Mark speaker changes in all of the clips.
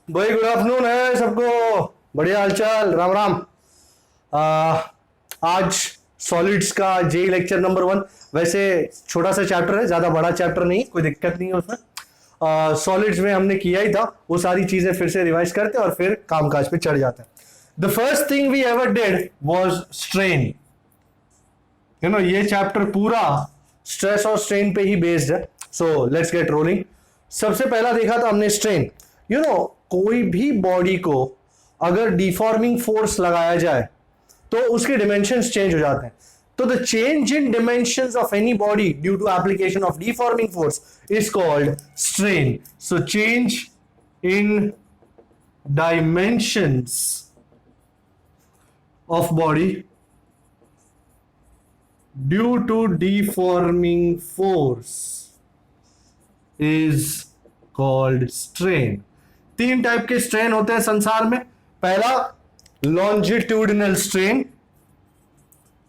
Speaker 1: भाई good afternoon है सबको। बढ़िया हालचाल, राम राम। आज सॉलिड्स का जे लेक्चर नंबर 1। वैसे छोटा सा चैप्टर है, ज्यादा बड़ा चैप्टर नहीं, कोई दिक्कत नहीं है उसमें। सॉलिड्स में हमने किया ही था, वो सारी चीजें फिर से रिवाइज करते हैं और फिर कामकाज पे चढ़ जाते हैं। The first thing we ever did was strain. You know, ये चैप्टर पूरा स्ट्रेस और स्ट्रेन पे ही बेस्ड है। So let's get rolling. सबसे पहला देखा था हमने स्ट्रेन। यू नो, कोई भी बॉडी को अगर डिफॉर्मिंग फोर्स लगाया जाए तो उसके डिमेंशंस चेंज हो जाते हैं। तो the change in dimensions of any body due to application of deforming force is called strain. So change in dimensions of body due to deforming force is called strain. 3 type के strain होते हैं संसार में। पहला longitudinal strain,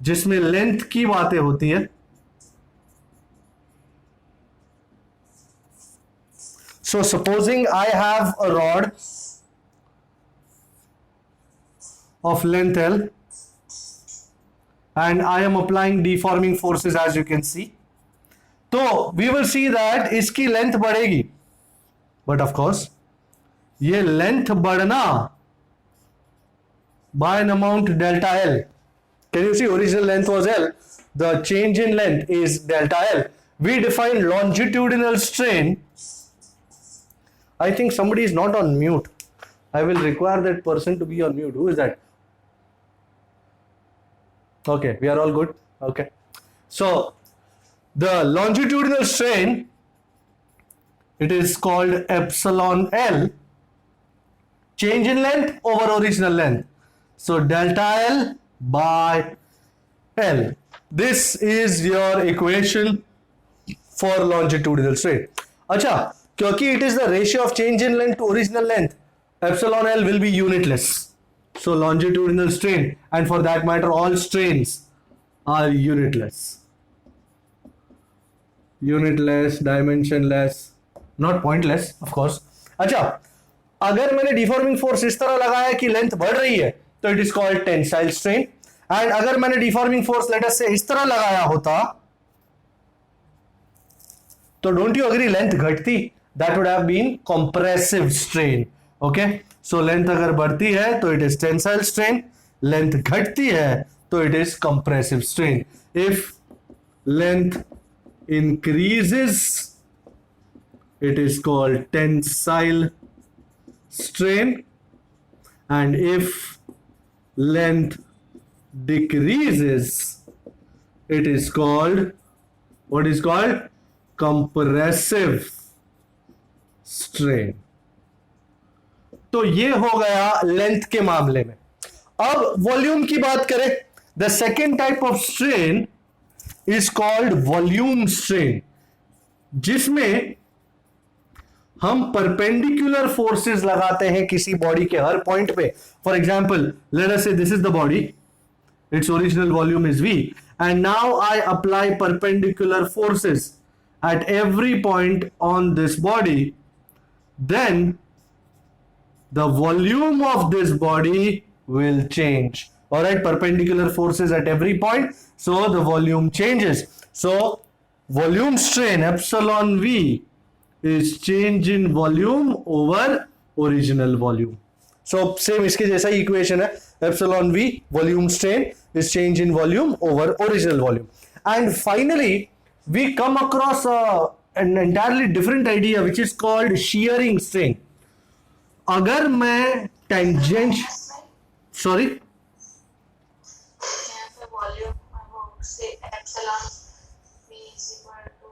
Speaker 1: जिसमें length की बातें होती है। So supposing I have a rod of length L and I am applying deforming forces as you can see. तो we will see that इसकी लेंथ बढ़ेगी, बट ऑफ कोर्स ये लेंथ बढ़ना by an amount delta L. Can you see original length was L, the change in length is delta L. We define longitudinal strain. I think somebody is not on mute. I will require that person to be on mute. Who is that? Okay, we are all good. Okay, so the longitudinal strain, it is called epsilon L, change in length over original length. So delta L by L. This is your equation for longitudinal strain. अच्छा, क्योंकि it is the ratio of change in length to original length, epsilon L will be unitless. So longitudinal strain, and for that matter all strains are unitless. Unitless, dimensionless, not pointless of course. अच्छा, अगर मैंने deforming force इस तरह लगाया कि length बढ़ रही है तो it is called tensile strain. And अगर मैंने डिफॉर्मिंग फोर्स लेट अस से इस तरह लगाया होता तो डोंट यू अग्री लेंथ घटती, that would have been compressive strain. Okay, so length अगर बढ़ती है तो it is tensile strain, length घटती है तो it is compressive strain. If length increases it is called tensile strain, and if length decreases it is called, what is called, compressive strain. तो ये हो गया लेंथ के मामले में। अब वॉल्यूम की बात करें, the second type of strain is called volume strain, जिसमें हम परपेंडिकुलर फोर्सेस लगाते हैं किसी बॉडी के हर पॉइंट पे। फॉर एग्जाम्पल, लेट अस से this is the body, its original volume is V, and now I apply perpendicular forces at every point on this body, then the volume of this body will change. All right, perpendicular forces at every point, so the volume changes. So volume strain epsilon V is change in volume over original volume. So same इसके जैसा ही equation है, epsilon V volume strain is change in volume over original volume. And finally we come across an entirely different idea which is called shearing strain. अगर मैं tangent, sorry,
Speaker 2: say epsilon v is equal to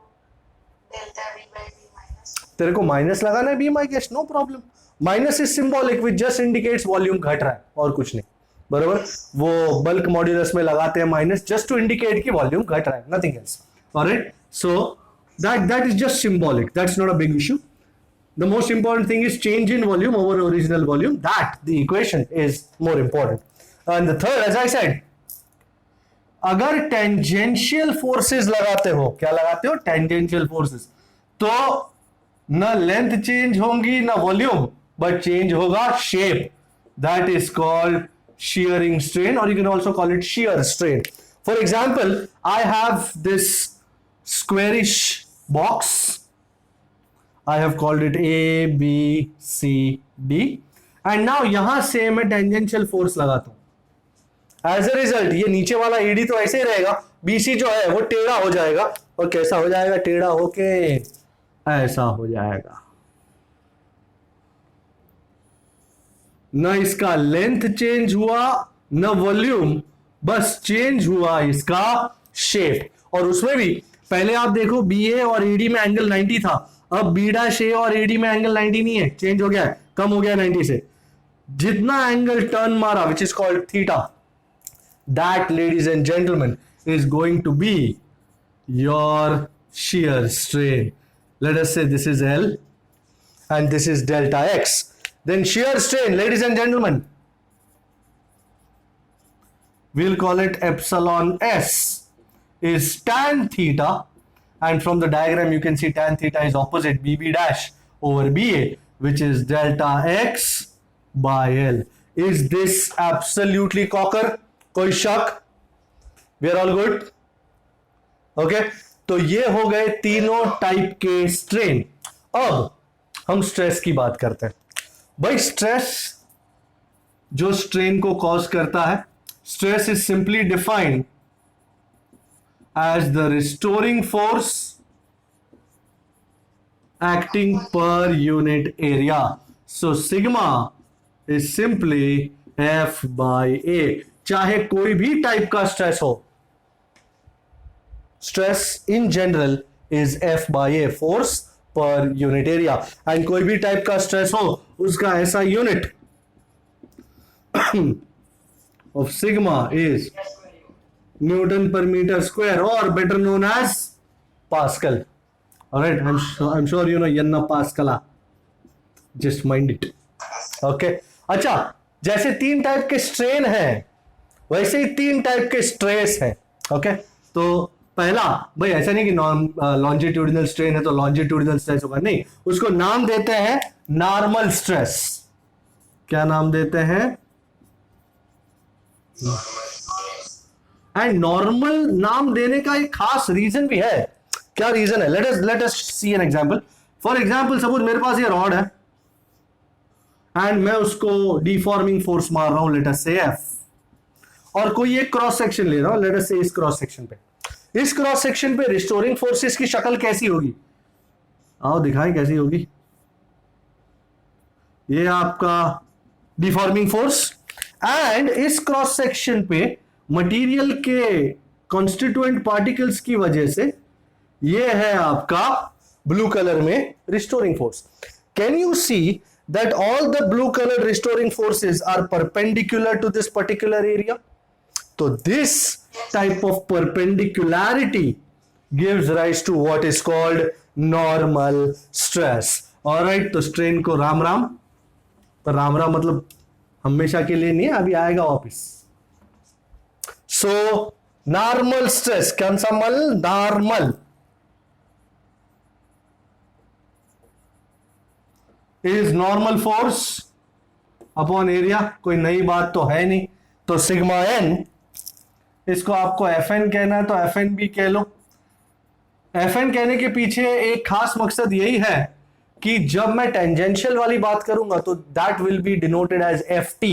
Speaker 2: delta v by v minus.
Speaker 1: तेरे को minus लगाना है b, I guess no problem. Minus is symbolic which just indicates volume घट रहा है और कुछ नहीं, बराबर। वो बल्क मॉड्यूलस में लगाते हैं माइनस जस्ट टू इंडिकेट कि वॉल्यूम घट रहा है, nothing else. Alright, so that is just symbolic, that's not a big issue. The most important thing is change in volume over original volume. That the equation is more important. And the third, as I said, अगर tangential forces लगाते हो, क्या लगाते हो, tangential forces, तो ना length change होंगी ना वॉल्यूम, बट चेंज होगा shape. That is called shearing strain, or you can also call it shear strain. For example, I have this squarish box. I have called it A, B, C, D, and now यहां से मैं tangential force लगाता हूं. As a result ये नीचे वाला ED तो ऐसे ही रहेगा, BC जो है वो टेढ़ा हो जाएगा. और कैसा हो जाएगा? टेढ़ा होके ऐसा हो जाएगा. न इसका लेंथ चेंज हुआ, न वॉल्यूम, बस चेंज हुआ इसका शेप. और उसमें भी पहले आप देखो BA और AD में एंगल 90 था, अब B' और AD में एंगल 90 नहीं है, चेंज हो गया है, कम हो गया 90 से. जितना एंगल टर्न मारा which is called theta, that ladies and gentleman is going to be your shear strain. Let us say this is L and this is delta X. Then shear strain, ladies and gentlemen, we'll call it epsilon S, is tan theta, and from the diagram you can see tan theta is opposite BB dash over BA, which is delta X by L. Is this absolutely cocker? कोई शक? We are all good? Okay? तो ये हो गए तीनों type के strain. अब हम स्ट्रेस की बात करते हैं. भाई स्ट्रेस जो स्ट्रेन को कॉज करता है, stress is simply defined as the restoring force acting per unit area. So sigma is simply F by A. चाहे कोई भी टाइप का स्ट्रेस हो, stress in general is F by A, force per unit area. and कोई भी type का stress हो उसका ऐसा unit of sigma is Newton per meter square, or better known as Pascal. Alright, I'm sure you know Yanna Pascala. Just mind it. Okay. अच्छा, जैसे तीन type के स्ट्रेन है वैसे ही तीन टाइप के स्ट्रेस है. ओके, तो पहला, भाई ऐसा नहीं कि लॉन्जिट्यूडिनल स्ट्रेन है तो लॉन्जिट्यूडिनल स्ट्रेस होगा, नहीं, उसको नाम देते हैं नॉर्मल स्ट्रेस. क्या नाम देते हैं? एंड नॉर्मल नाम देने का एक खास रीजन भी है. क्या रीजन है? Let us see an example. For example, suppose मेरे पास ये रॉड है एंड मैं उसको डिफॉर्मिंग फोर्स मार रहा हूं, लेट अस से F, और कोई एक क्रॉस सेक्शन ले रहा हूं, लेट अस से इस क्रॉस सेक्शन पे. इस क्रॉस सेक्शन पे रिस्टोरिंग फोर्सेस की शक्ल कैसी होगी? आओ दिखाएं कैसी होगी. ये आपका डिफॉर्मिंग फोर्स, एंड इस क्रॉस सेक्शन पे मटेरियल के कॉन्स्टिट्यूएंट पार्टिकल्स की वजह से ये है आपका ब्लू कलर में restoring force. Can you see that all the blue colour restoring forces are perpendicular to this particular area? So this type of perpendicularity gives rise to what is called normal stress. Alright, तो strain को राम राम, पर राम राम मतलब हमेशा के लिए नहीं है, अभी आएगा वापिस. सो नॉर्मल स्ट्रेस, कौन सा मल? Normal is normal force upon area. कोई नई बात तो है नहीं. तो सिग्मा n, इसको आपको Fn कहना है तो Fn भी कह लो. Fn कहने के पीछे एक खास मकसद यही है कि जब मैं टेंजेंशियल वाली बात करूंगा तो that will be denoted as Ft.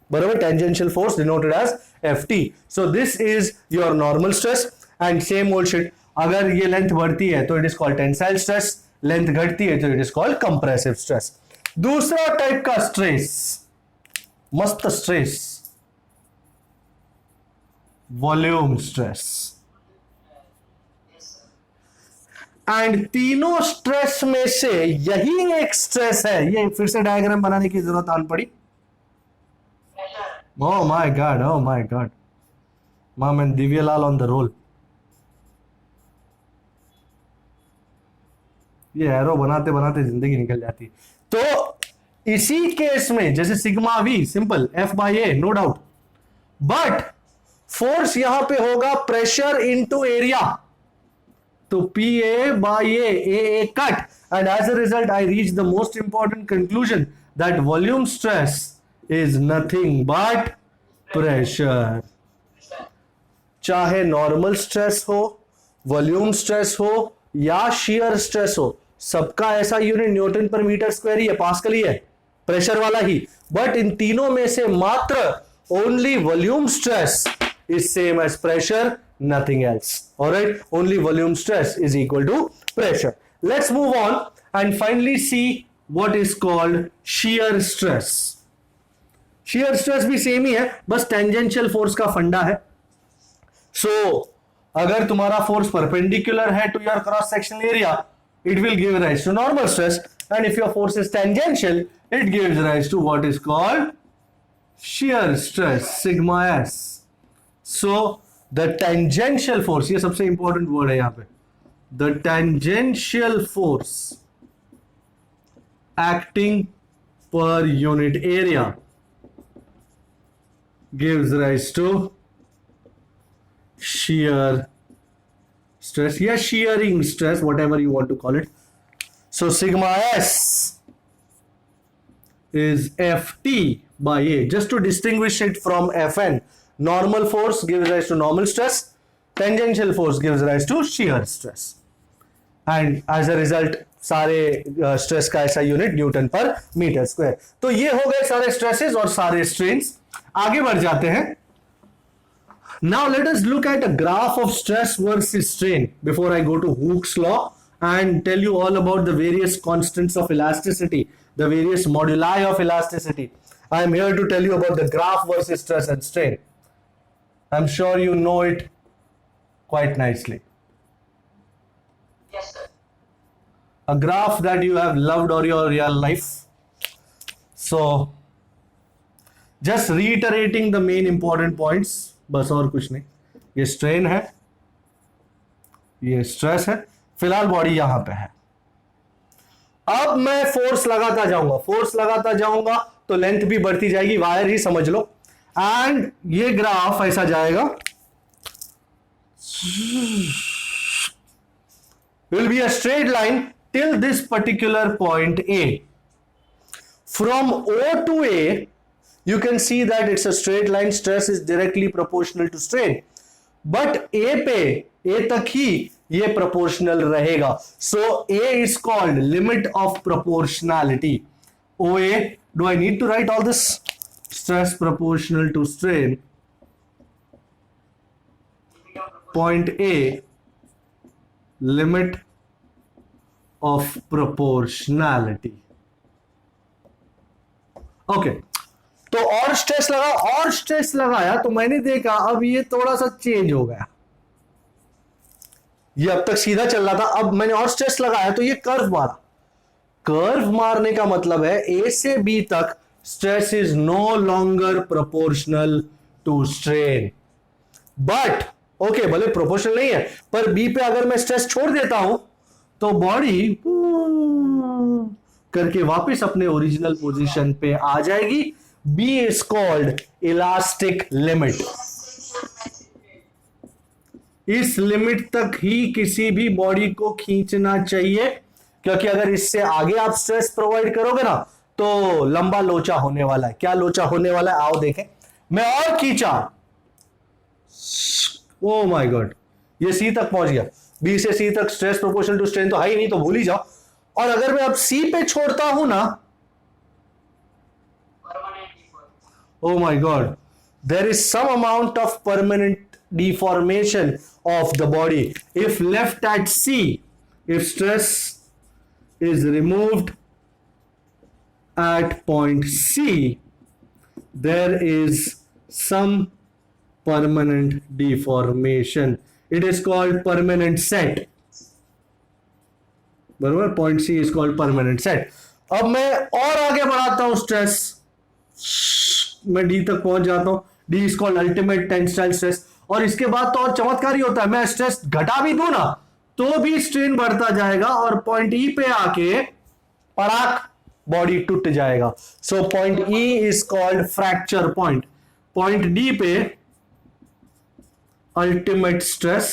Speaker 1: बराबर, tangential force denoted as Ft. So this is your normal stress. And same old shit, अगर ये लेंथ बढ़ती है तो it is called tensile stress, length घटती है तो it is called compressive stress. दूसरा टाइप का स्ट्रेस, मस्त स्ट्रेस, वॉल्यूम स्ट्रेस. एंड तीनों स्ट्रेस में से यही एक स्ट्रेस है. ये फिर से डायग्राम बनाने की जरूरत आन पड़ी. Oh my god, oh my god, mom and Divyalal on the roll. ये एरो बनाते बनाते जिंदगी निकल जाती है. तो इसी केस में जैसे sigma V, simple F by A, no doubt, but force यहां पे होगा प्रेशर इनटू एरिया. तो PA by A कट, and as a result I reach the most important conclusion that volume stress is nothing but pressure. चाहे normal stress हो, volume stress हो या shear stress हो, सबका ऐसा unit Newton per metre square ही है, pascal ही है, प्रेशर वाला ही. बट इन तीनों में से मात्र only volume stress is same as pressure, nothing else. Alright, only volume stress is equal to pressure. Let's move on and finally see what is called shear stress. Shear stress भी same ही है, बस tangential force का फंडा है. So अगर तुम्हारा force perpendicular है to your cross sectional area, it will give rise to normal stress, and if your force is tangential, it gives rise to what is called shear stress, sigma s. So the tangential force, ये सबसे important word है यहाँ पे, the tangential force acting per unit area gives rise to shear stress, या shearing stress, whatever you want to call it. So sigma s is Ft by A. Just to distinguish it from Fn, normal force gives rise to normal stress, tangential force gives rise to shear stress, and as a result सारे stress का ऐसा unit Newton per metre square. तो ये हो गए सारे stresses और सारे स्ट्रेन्स. आगे बढ़ जाते हैं. Now let us look at a graph of stress versus strain before I go to Hooke's law and tell you all about the various constants of elasticity, the various moduli of elasticity. I am here to tell you about the graph versus stress and strain. I'm sure you know it quite nicely.
Speaker 2: Yes, sir.
Speaker 1: A graph that you have loved all your real life. So just reiterating the main important points, बस और कुछ नहीं. ये strain है, ये stress है, फिलहाल body यहां पे है. अब मैं फोर्स लगाता जाऊंगा तो लेंथ भी बढ़ती जाएगी, वायर ही समझ लो. एंड ये ग्राफ ऐसा जाएगा, will be a straight line till this particular point A. From O to A, you can see that it's a straight line. Stress is directly proportional to strain, but A तक ही ये proportional रहेगा. So A is called limit of proportionality. OA, do I need to write all this? Stress proportional to strain. Point A, limit of proportionality. Okay. तो और stress लगाया तो मैंने देखा अब ये थोड़ा सा चेंज हो गया. ये अब तक सीधा चल रहा था, अब मैंने और स्ट्रेस लगाया तो ये कर्व मारा. कर्व मारने का मतलब है ए से बी तक stress is no longer proportional to strain. But okay, भले प्रोपोर्शनल नहीं है, पर बी पे अगर मैं स्ट्रेस छोड़ देता हूं तो बॉडी करके वापस अपने ओरिजिनल पोजीशन पे आ जाएगी. B is called elastic limit. इस लिमिट तक ही किसी भी बॉडी को खींचना चाहिए, क्योंकि अगर इससे आगे आप स्ट्रेस प्रोवाइड करोगे ना तो लंबा लोचा होने वाला है. क्या लोचा होने वाला है आओ देखें. मैं और खींचा, ओ माय गॉड, ये सी तक पहुंच गया. बी से सी तक स्ट्रेस प्रोपोर्शनल टू स्ट्रेन तो है ही नहीं, तो भूल ही जाओ. और अगर मैं अब सी पे छोड़ता हूं ना, oh my god, there is some amount of permanent deformation of the body. If left at C, if stress is removed at point C, there is some permanent deformation. It is called permanent set. बराबर, point C is called permanent set. अब मैं और आगे बढ़ाता हूं stress, मैं D तक पहुंच जाता हूं. D is called ultimate tensile stress. और इसके बाद तो और चमत्कारी होता है, मैं स्ट्रेस घटा भी दूं ना तो भी स्ट्रेन बढ़ता जाएगा और पॉइंट ई पे आके पड़ाक बॉडी टूट जाएगा. So point E is called fracture point. Point D पे ultimate stress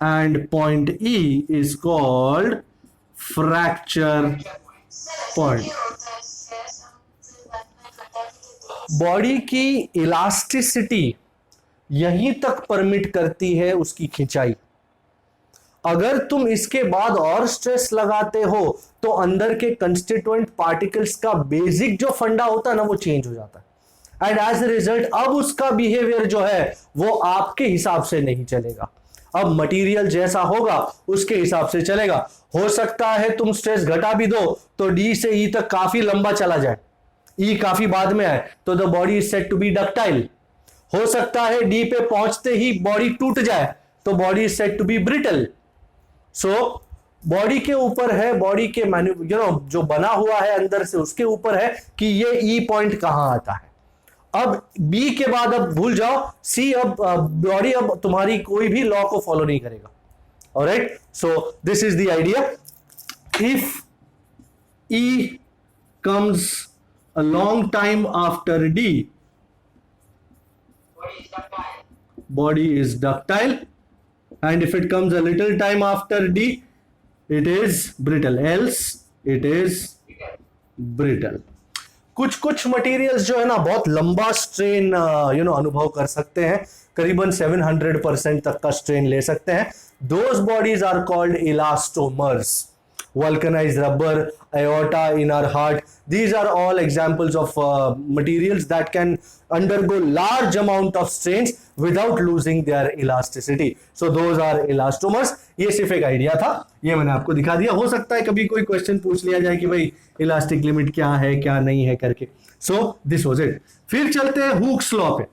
Speaker 1: and point E is called fracture point.
Speaker 2: ये होता है स्ट्रेस, हम फिर बाद में घटा भी देते हैं।
Speaker 1: बॉडी की इलास्टिसिटी यहीं तक परमिट करती है उसकी खिंचाई। अगर तुम इसके बाद और स्ट्रेस लगाते हो तो अंदर के कंस्टिट्यूएंट पार्टिकल्स का बेसिक जो फंडा होता है ना, वो चेंज हो जाता है, एंड एज ए रिजल्ट अब उसका बिहेवियर जो है वो आपके हिसाब से नहीं चलेगा। अब मटेरियल जैसा होगा उसके हिसाब से चलेगा। हो सकता है तुम स्ट्रेस घटा भी दो तो डी से ई तक काफी लंबा चला जाए, ई काफी बाद में आए, तो the body is said to be ductile. हो सकता है डी पे पहुंचते ही बॉडी टूट जाए तो body is said to be brittle. So body के ऊपर है, बॉडी के जो बना हुआ है अंदर से उसके ऊपर है कि ये ई पॉइंट कहां आता है। अब बी के बाद अब भूल जाओ, सी अब बॉडी अब तुम्हारी कोई भी लॉ को फॉलो नहीं करेगा। Alright, so this is the idea. If E comes a long time after D, body is ductile, and if it comes a little time after D, it is brittle, else it is brittle. कुछ materials जो है ना बहुत लंबा strain अनुभव कर सकते हैं, करीबन 700% तक का स्ट्रेन ले सकते हैं। Those bodies are called elastomers. Vulcanized rubber, aorta in our heart, these are all examples of materials that can undergo large amount of strains without losing their elasticity. So those are elastomers. ये सिर्फ एक idea था, ये मैंने आपको दिखा दिया। हो सकता है कभी कोई क्वेश्चन पूछ लिया जाए कि भाई इलास्टिक लिमिट क्या है क्या नहीं है करके। So this was it. फिर चलते हैं हुक्स लॉ पे।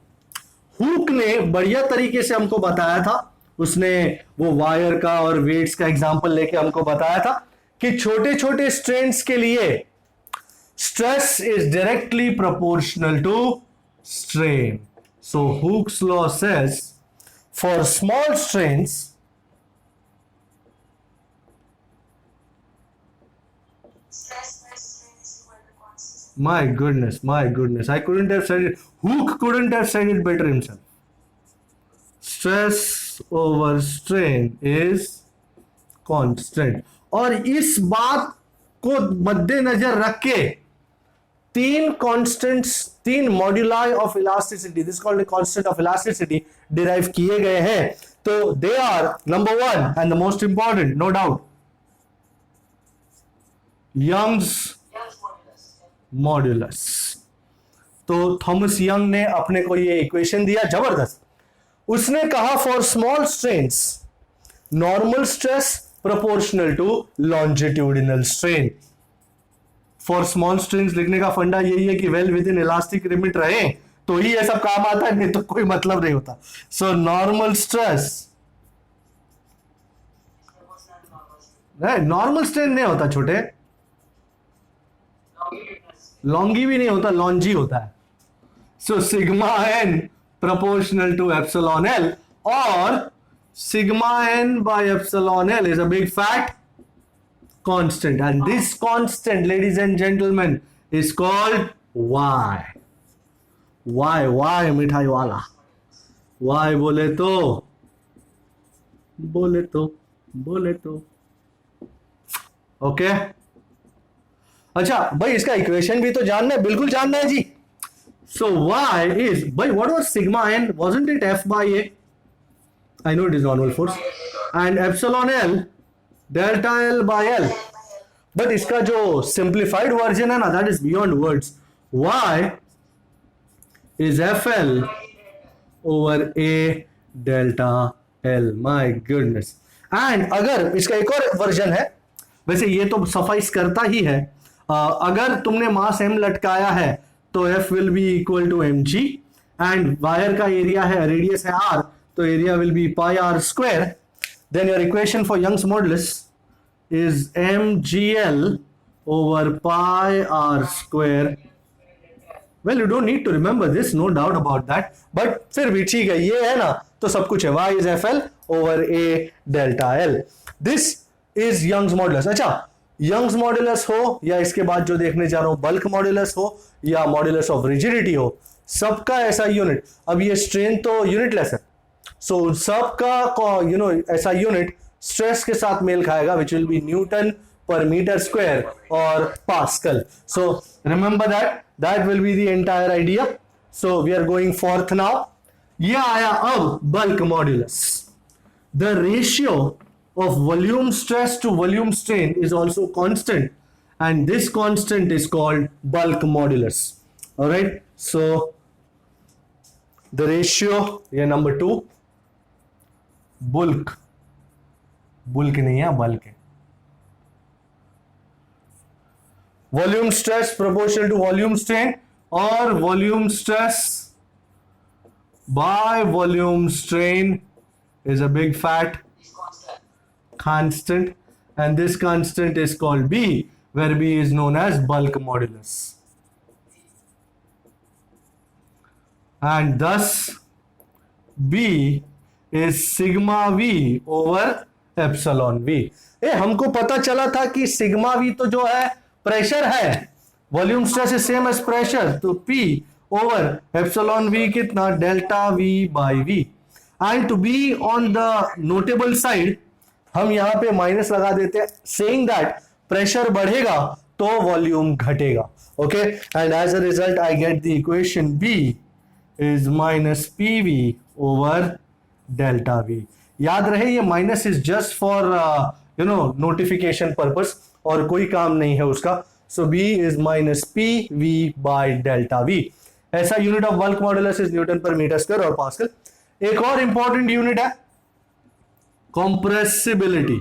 Speaker 1: हुक ने बढ़िया तरीके से हमको बताया था, उसने वो वायर का और वेट्स का एग्जांपल लेके हमको बताया था कि छोटे छोटे स्ट्रेन्स के लिए stress is directly proportional to strain. So Hooke's law says for small strains my goodness, I couldn't have said it, Hooke couldn't have said it better himself. Stress over strain is constant. और इस बात को मद्देनजर रख के तीन constants, तीन moduli of elasticity, this called constant of elasticity, derive किए गए हैं। तो they are number 1 and the most important, no doubt, Young's modulus. तो थॉमस यंग ने अपने को ये इक्वेशन दिया जबरदस्त। उसने कहा for small strains normal stress proportional to longitudinal strain. For small strains लिखने का फंडा यही है कि well within elastic limit रहे तो ही ये सब काम आता है, नहीं तो कोई मतलब नहीं होता। So normal stress, normal strain नहीं होता छोटे, लॉन्गी भी नहीं होता, लॉन्जी होता है। So sigma N proportional to epsilon L, और sigma n by epsilon L is a big fat constant, and this constant, ladies and gentlemen, is called y. Why मिठाई वाला, y बोले तो ओके। अच्छा भाई इसका इक्वेशन भी तो जानना है, बिल्कुल जानना है जी। सो y is, भाई what was sigma n, wasn't it f by a? I know it is normal force, and epsilon L delta L by L, but इसका जो simplified version है ना, that is beyond words. Y is FL over A delta L. My goodness. And अगर इसका एक और version है, वैसे ये तो सफाइस करता ही है, अगर तुमने मास m लटकाया है तो F will be equal to mg, and wire का एरिया है, रेडियस है r, तो area will be pi R square. Then your equation for Young's modulus is mgl over pi r square. Well, you don't need to remember this, no doubt about that, but फिर भी ठीक है, ये है ना तो सब कुछ है। y is fl over a delta l. This is Young's modulus. अच्छा, Young's modulus हो या इसके बाद जो देखने जा रहा हूं बल्क मॉड्यूलस हो या मॉड्यूलस ऑफ रिजिडिटी हो, सबका ऐसा यूनिट, अब ये स्ट्रेन तो यूनिटलेस है, सो सबका ऐसा यूनिट स्ट्रेस के साथ मेल खाएगा, which will be Newton per meter square or Pascal. So remember that will be the entire idea. So we are going forth now. ये आया अब bulk modulus. The ratio of volume stress to volume strain is also constant, and this constant is called bulk modulus. All right, so the ratio, yeah, number 2, bulk नहीं है, bulk है. Volume stress proportional to volume strain or volume stress by volume strain is a big fat constant, and this constant is called B, where B is known as bulk modulus. And thus B is sigma V over epsilon V. हमको पता चला था कि sigma V तो जो है pressure है, volume stress is same as pressure, तो P ओवर एप्सिलॉन V कितना, delta V by V. And to be on the notable side हम यहां पे माइनस लगा देते हैं, सेइंग दैट प्रेशर बढ़ेगा तो वॉल्यूम घटेगा. Okay, and as a result I get the equation B is minus PV over delta V. याद रहे ये minus is just for notification purpose और कोई काम नहीं है उसका. सो B is minus PV by delta V. ऐसा unit of bulk modulus is Newton per metre square और पास्कल. एक और इंपॉर्टेंट यूनिट है compressibility.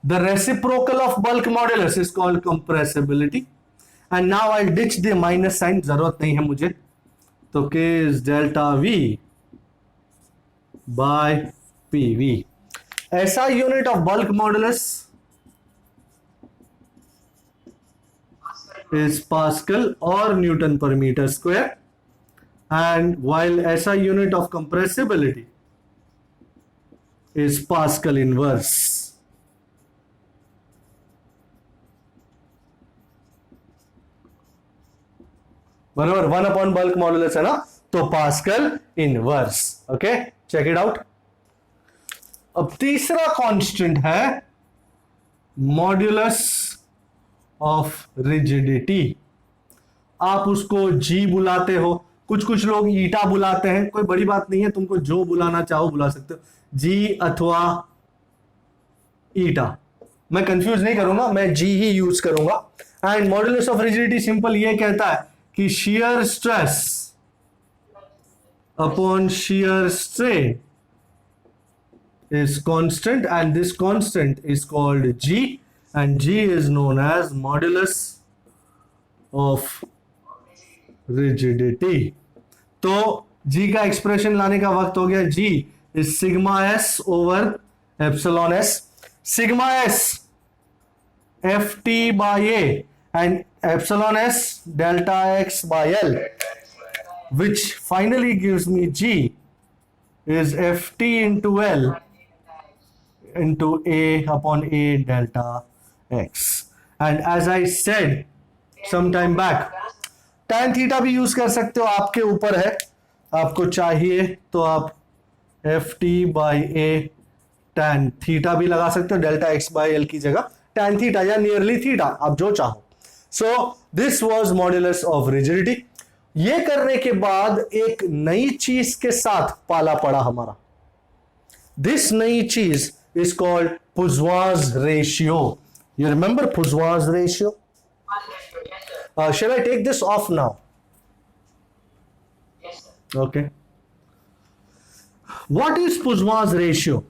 Speaker 1: The reciprocal of bulk modulus is called compressibility. And now I'll ditch the minus sign, जरूरत नहीं है मुझे. तो K is delta V by PV. ऐसा unit of bulk modulus is Pascal or Newton per meter square, and while ऐसा unit of compressibility is Pascal inverse. बराबर, 1 upon bulk modulus है ना, तो pascal inverse. Okay, check it out. अब तीसरा constant है modulus of rigidity. आप उसको जी बुलाते हो, कुछ लोग ईटा बुलाते हैं, कोई बड़ी बात नहीं है, तुमको जो बुलाना चाहो बुला सकते हो, जी अथवा ईटा. मैं कंफ्यूज नहीं करूंगा, मैं जी ही यूज करूंगा. And modulus of rigidity simple ये कहता है कि shear stress upon shear strain is constant, and this constant is called G, and G is known as modulus of rigidity. तो G का एक्सप्रेशन लाने का वक्त हो गया. G is sigma s over epsilon s. Sigma s ft by a and epsilon s delta x by L, which finally gives me G is ft into L into a upon a delta x. And as I said some time back, tan theta भी use कर सकते हो, आपके ऊपर है, आपको चाहिए तो आप ft by a tan theta भी लगा सकते हो, डेल्टा x by L की जगह tan theta या नियरली थीटा, आप जो चाहो. So this was modulus of rigidity. ये करने के बाद एक नई चीज के साथ पाला पड़ा हमारा. This नई चीज is called Poiseuille's ratio. You remember Poiseuille's ratio? Shall I take this off now?
Speaker 2: Yes, sir.
Speaker 1: Okay. What is Poiseuille's ratio?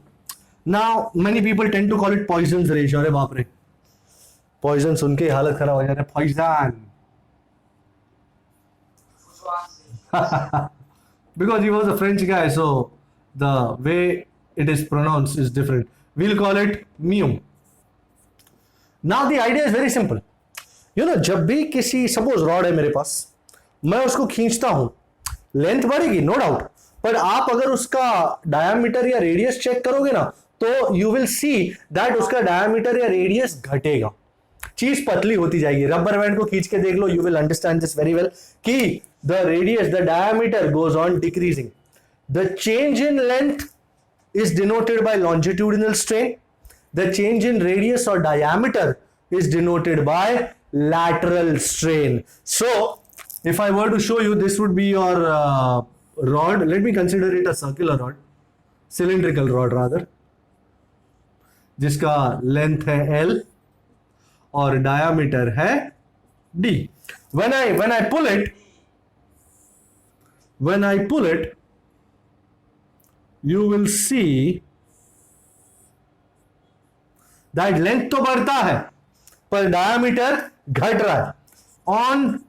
Speaker 1: Now many people tend to call it Poisson's ratio. अरे बाप रे, poison सुन के हालत खराब हो जा रहा है. Poisson because he was a French guy, so the way it is pronounced is different. We'll call it mu. Now the idea is very simple. जब भी किसी, सपोज रॉड है मेरे पास, मैं उसको खींचता हूं, लेंथ बढ़ेगी नो डाउट, पर आप अगर उसका डायमीटर या रेडियस चेक करोगे ना, तो यू विल सी दैट उसका डायमीटर या रेडियस घटेगा, चीज पतली होती जाएगी. रबर बैंड को खींच के देख लो, you will understand this very well कि the radius, the diameter goes on decreasing. The change in length is denoted by longitudinal strain. the change in radius or diameter is denoted by lateral strain. So if I were to show you, this would be your rod. Let me consider it a circular rod, cylindrical rod rather, जिसका length है L और diameter है D. When I pull it, you will see that length तो बढ़ता है पर diameter घट रहा है. On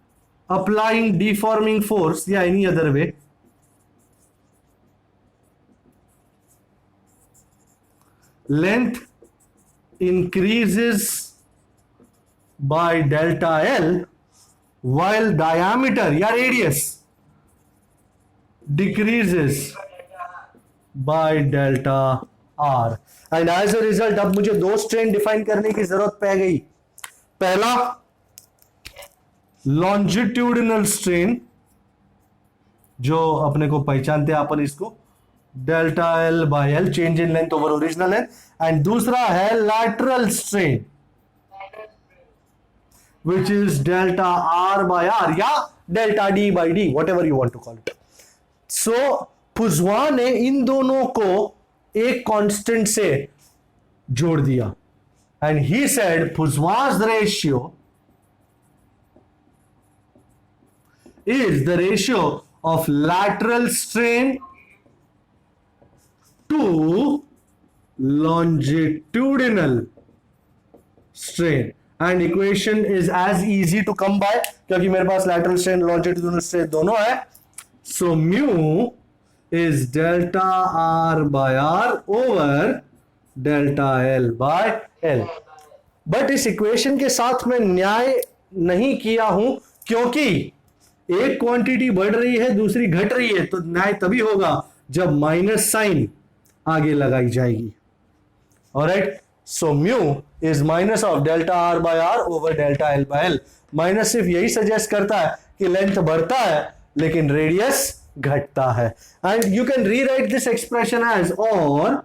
Speaker 1: applying deforming force या any other way, length increases by delta L while diameter या radius decreases by delta R. And as a result, अब मुझे दो स्ट्रेन डिफाइन करने की जरूरत पड़ गई. पहला लॉन्जिट्यूडिनल स्ट्रेन, जो अपने को पहचानते हैं अपन इसको delta L by L, change in length over original length. And दूसरा है lateral strain which is delta R by R या delta D by D, whatever you want to call it. So पुजवा ने इन दोनों को एक कांस्टेंट से जोड़ दिया, and he said Puzzwa's ratio is the ratio of lateral strain to longitudinal strain. And equation is as easy to come by क्योंकि मेरे पास lateral strain longitudinal strain दोनों है. So mu is delta R by R over delta L by L. But इस equation के साथ मैं न्याय नहीं किया हूं क्योंकि एक क्वांटिटी बढ़ रही है दूसरी घट रही है, तो न्याय तभी होगा जब माइनस साइन आगे लगाई जाएगी. Alright, so mu is minus of delta R by R over delta L by L. Minus सिर्फ यही सजेस्ट करता है कि लेंथ बढ़ता है लेकिन रेडियस घटता है. And you can rewrite this expression as और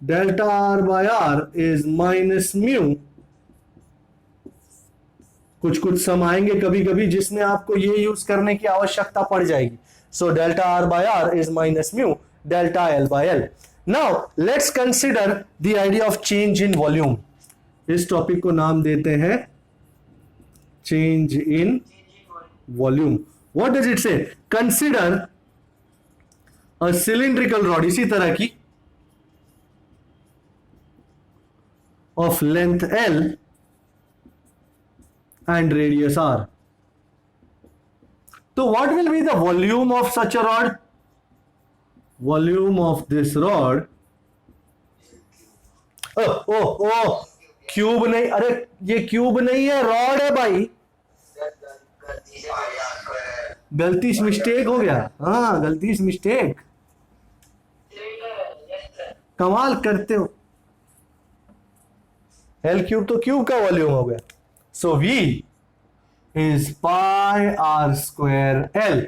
Speaker 1: delta R by R is minus mu. कुछ सम आएंगे कभी कभी जिसमें आपको ये यूज करने की आवश्यकता पड़ जाएगी. So delta R by R is minus mu delta L by L. Now let's consider the idea of change in volume. इस टॉपिक को नाम देते हैं change in volume. What does it say? Consider a cylindrical rod, इसी तरह की, of length L and radius R. So what will be the volume of such a rod? Volume of this rod, cube नहीं, अरे ये cube नहीं है, rod है भाई. गलती से मिस्टेक हो गया. हाँ, गलती से मिस्टेक. कमाल करते हो. एल क्यूब तो क्यूब का वॉल्यूम हो गया. So V is pi R square L.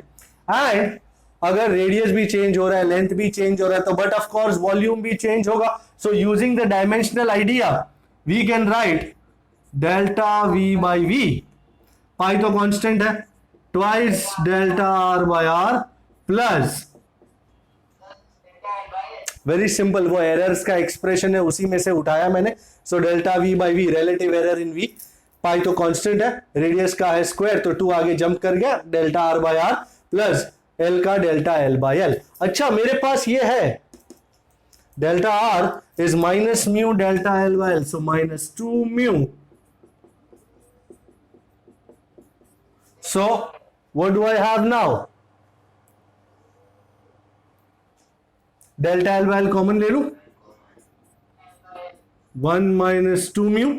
Speaker 1: And अगर रेडियस भी चेंज हो रहा है, लेंथ भी चेंज हो रहा है, तो बट ऑफ कोर्स वॉल्यूम भी चेंज होगा. So using the dimensional idea we can write delta V by V. Pi तो कांस्टेंट है, twice delta R by R plus, very simple, वो एरर्स का एक्सप्रेशन है उसी में से उठाया मैंने. So delta V by V, relative error in V. Pi तो कांस्टेंट है, रेडियस का है स्क्वायर, तो 2 आगे जंप कर गया, delta R by R plus L का डेल्टा एल बाय एल. अच्छा, मेरे पास ये है delta R is minus mu delta L by L, so minus 2 mu. So what do I have now? Delta L by L common ले लू, 1 minus 2 mu.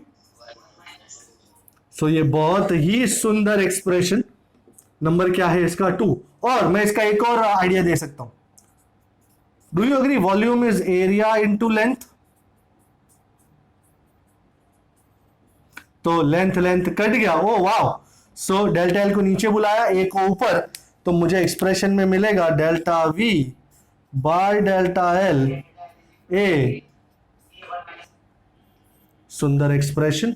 Speaker 1: सो ये बहुत ही सुंदर एक्सप्रेशन. नंबर क्या है इसका? 2. और मैं इसका एक और आइडिया दे सकता हूं. Do you agree volume is area into length? तो लेंथ कट गया. Oh wow. So delta L को नीचे बुलाया, ए को ऊपर, तो मुझे एक्सप्रेशन में मिलेगा delta V by delta L a सुंदर expression.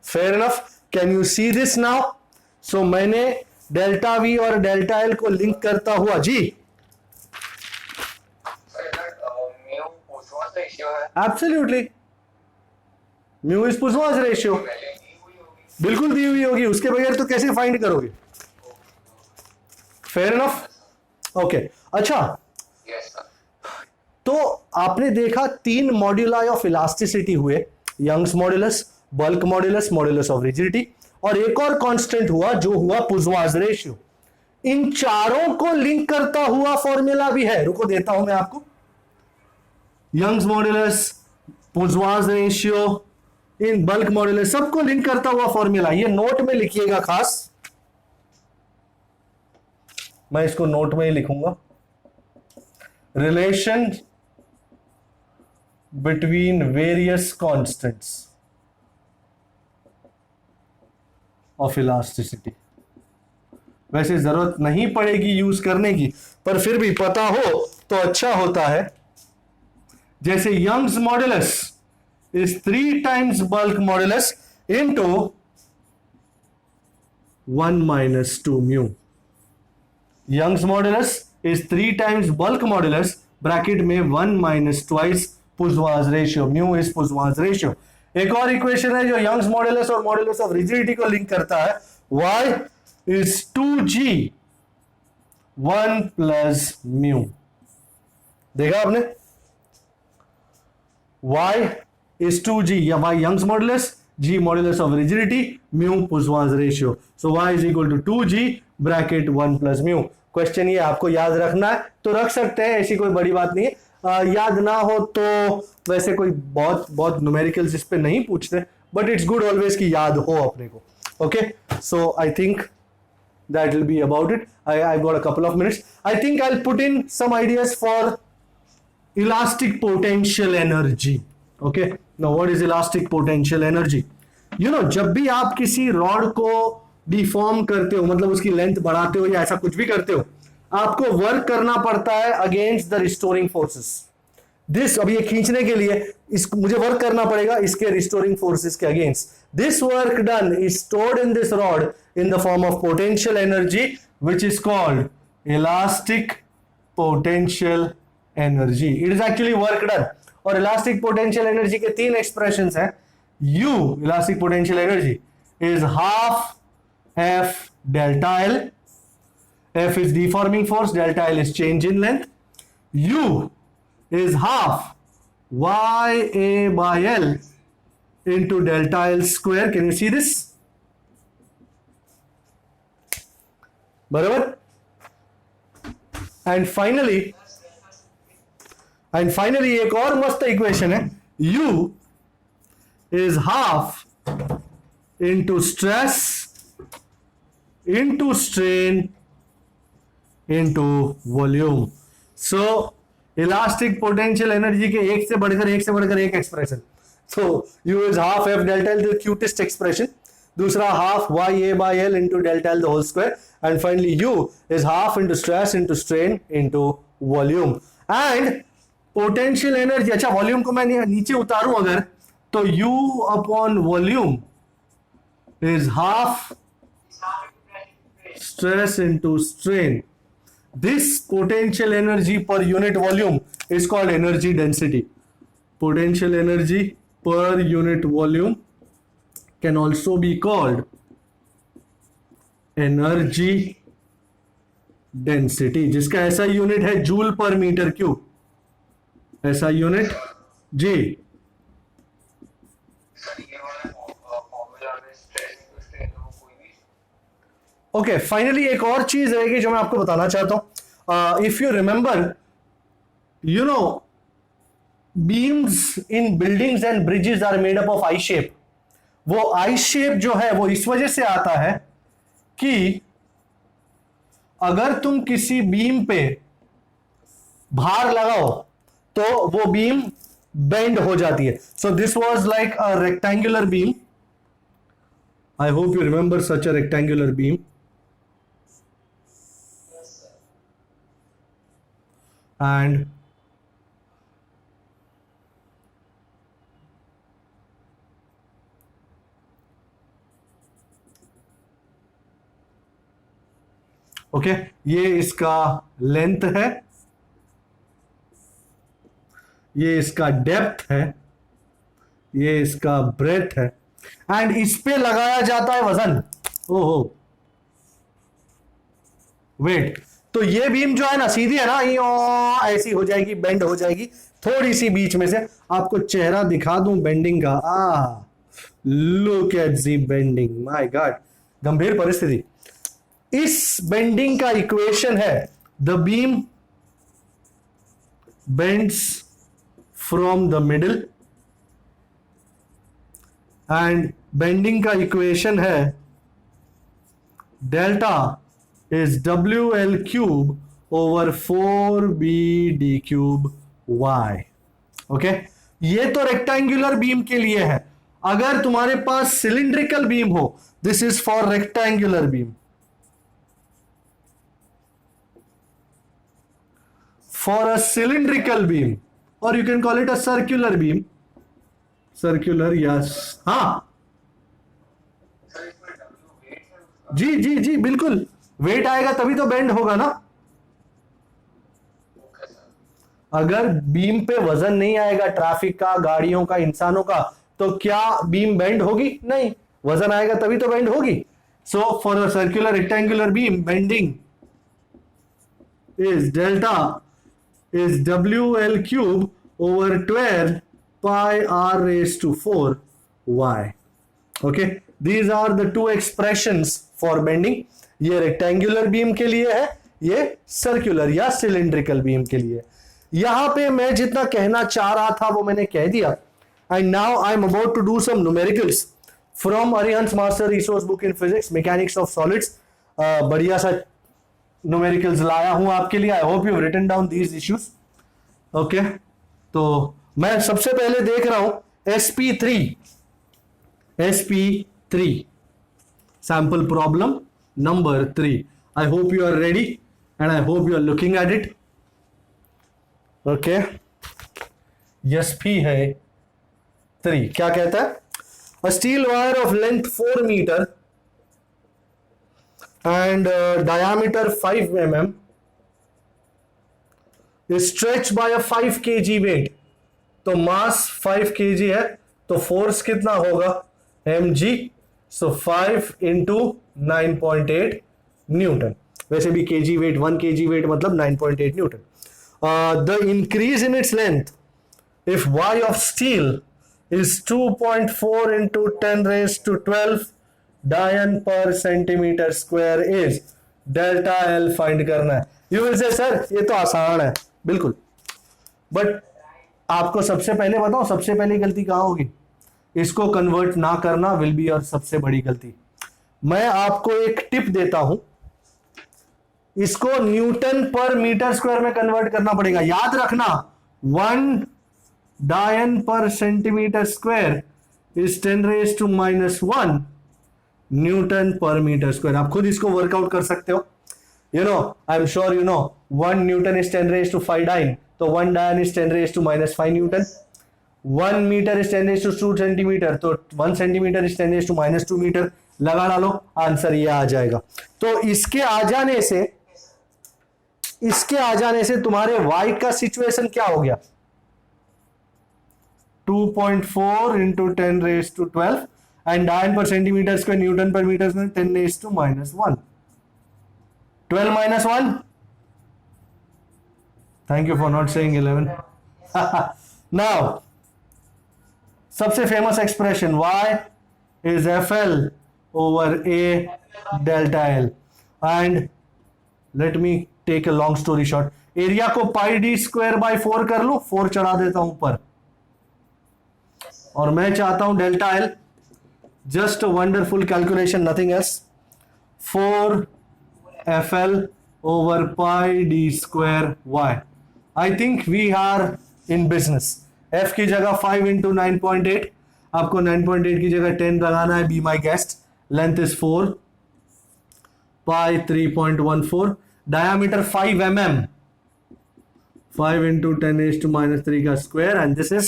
Speaker 1: Fair enough. Can you see this now? So मैंने डेल्टा वी और डेल्टा एल को लिंक करता हुआ जी. Absolutely. Mu is Poisson's ratio. बिल्कुल दी हुई होगी, उसके बगैर तो कैसे फाइंड करोगे? Fair enough. ओके. अच्छा, तो आपने देखा 3 मॉड्यूलाई ऑफ इलास्टिसिटी हुए. Young's modulus, bulk modulus, modulus of rigidity, और एक और कांस्टेंट हुआ जो हुआ पुजवास रेशियो. इन चारों को लिंक करता हुआ फॉर्मूला भी है. रुको देता हूं मैं आपको. यंग्स मॉड्यूलस, पुजवास रेशियो, इन बल्क मॉड्यूलस, सबको लिंक करता हुआ फॉर्मूला. ये नोट में लिखिएगा खास. मैं इसको नोट में ही लिखूंगा. Relation between various constants of elasticity. वैसे जरूरत नहीं पड़ेगी यूज करने की, पर फिर भी पता हो तो अच्छा होता है. जैसे Young's modulus is 3 times bulk modulus into 1 minus 2 mu. Young's modulus is 3 times bulk modulus bracket में 1 minus twice Poisson's ratio. Mu is Poisson's ratio. एक और इक्वेशन है जो यंग्स मॉड्यूलस और मॉड्यूलस ऑफ रिजिडिटी को लिंक करता है. y is 2g 1 plus mu. देखा आपने? y is 2g, या y Young's modulus, g modulus of rigidity, mu Puiseuil's ratio. So y is equal to 2g bracket 1 plus mu. Question ये आपको याद रखना है तो रख सकते हैं, ऐसी कोई बड़ी बात नहीं है. याद ना हो तो वैसे कोई बहुत न्यूमेरिकल्स इस पे नहीं पूछते, बट इट्स गुड ऑलवेज कि याद हो अपने को. Okay, so I think that will be about it. I've got a couple of minutes. I think I'll put in some ideas for elastic potential energy. Okay, now what is elastic potential energy? You know, जब भी आप किसी rod को deform करते हो, मतलब उसकी length बढ़ाते हो या ऐसा कुछ भी करते हो, आपको वर्क करना पड़ता है against the restoring forces. This, अब ये खींचने के लिए मुझे वर्क करना पड़ेगा इसके रिस्टोरिंग फोर्सेस के against. This work done is stored in this rod in the form of potential energy which is called elastic potential energy. It is actually work done. और elastic potential energy के 3 expressions हैं. U, elastic potential energy, is half F delta L. F is deforming force, delta L is change in length. U is half YA by L into delta L square. Can you see this? बराबर. And finally एक और मस्त equation है. U is half into stress into strain into volume. So elastic potential energy के एक से बढ़कर एक expression. So U is half F delta L, the cutest expression. दूसरा half YA by L into delta L the whole square, and finally U is half into stress into strain into volume. And potential energy, अच्छा volume को मैं नीचे उतारूं अगर, तो U upon volume is half stress into strain. This potential energy per unit volume is called energy density. Potential energy per unit volume can also be called energy density, जिसका ऐसा unit है joule पर metre cube. ऐसा unit जी. Okay, finally एक और चीज रहेगी जो मैं आपको बताना चाहता हूं. If you remember, you know, beams in buildings and bridges are made up of I shape. वो आई शेप जो है वो इस वजह से आता है कि अगर तुम किसी बीम पे भार लगाओ तो वो बीम बेंड हो जाती है. So this was like a rectangular beam. I hope you remember such a rectangular beam. And okay, ये इसका लेंथ है, ये इसका डेप्थ है, ये इसका ब्रेथ है, एंड इस पे लगाया जाता है वजन। ओहो, वेट। तो ये बीम जो है ना सीधी है ना, ये ऐसी हो जाएगी, बेंड हो जाएगी थोड़ी सी बीच में से। आपको चेहरा दिखा दूं बेंडिंग का, look at the bending, my god, गंभीर परिस्थिति। इस बेंडिंग का इक्वेशन है the beam bends from the middle, and bending का इक्वेशन है delta is WL cube over 4BD cube Y। Okay, ये तो रेक्टेंगुलर बीम के लिए है। अगर तुम्हारे पास सिलिंड्रिकल बीम हो, this is for rectangular beam. For a cylindrical beam, or you can call it a circular beam, circular, yes, हाँ जी जी जी बिल्कुल, वेट आएगा तभी तो बेंड होगा ना। अगर बीम पे वजन नहीं आएगा ट्रैफिक का, गाड़ियों का, इंसानों का, तो क्या बीम बेंड होगी? नहीं, वजन आएगा तभी तो बेंड होगी। So for a circular rectangular beam, bending is delta is WL cube over 12 pi r raised to 4 y. Okay, these are the two expressions for bending. ये रेक्टेंगुलर बीम के लिए है, ये सर्कुलर या सिलिंड्रिकल बीम के लिए। यहां पे मैं जितना कहना चाह रहा था वो मैंने कह दिया। And now I am about to do some numericals from Arihant's master resource book in physics mechanics of solids. बढ़िया सा न्यूमेरिकल्स लाया हूं आपके लिए। I hope you have written down these issues. Okay, तो मैं सबसे पहले देख रहा हूं sp3 sample problem number 3। I hope you are ready and I hope you are looking at it. Okay, sp है 3। क्या कहता है? A steel wire of length 4 metre and diameter 5 mm is stretched by a 5 kg weight। तो मास 5 kg है, तो force कितना होगा? mg। सो 5 into 9.8 Newton. वैसे भी kg वेट, 1 kg वेट मतलब 9.8 Newton. The increase in its length if y of steel is 2.4 into 10 raised to 12 डायन per centimetre square is delta L find करना है। यू विल से सर ये तो आसान है, बिल्कुल, बट आपको सबसे पहले बताओ सबसे पहली गलती कहां होगी? इसको कन्वर्ट ना करना विल बी योर सबसे बड़ी गलती। मैं आपको एक टिप देता हूं, इसको न्यूटन पर मीटर स्क्वायर में कन्वर्ट करना पड़ेगा। याद रखना 1 dyne per centimetre square is 10 raised to -1 newton per metre square. आप खुद इसको वर्कआउट कर सकते हो। You know, I am sure you know 1 newton is 10 raised to 5 dyne, तो 1 dyne is 10 raised to -5 newton. 1 metre is 10 raised to 2 centimetre, तो 1 centimetre is 10 raised to -2 metre. लगा डालो, आंसर ये आ जाएगा। तो इसके आ जाने से तुम्हारे y का सिचुएशन क्या हो गया? 2.4 into 10 raised to 12 and डायन per centimetre square Newton per metre square 10 raised to -1। 12 minus 1। Thank you for not saying 11। Now, सबसे famous expression y is FL over A delta L and let me take a long story short। Area को पाई D square by 4 कर लू, 4 चढ़ा देता हूं ऊपर, और मैं चाहता हूं delta L. Just wonderful calculation, nothing else. 4 FL over pi d square y। I think we are in business। F की जगह 5 into 9.8, आपको 9.8 की जगह 10 लगाना है। Be my guest। Length is 4, pi 3.14, diameter 5 mm, 5 into 10 raised to -3 का square, and this is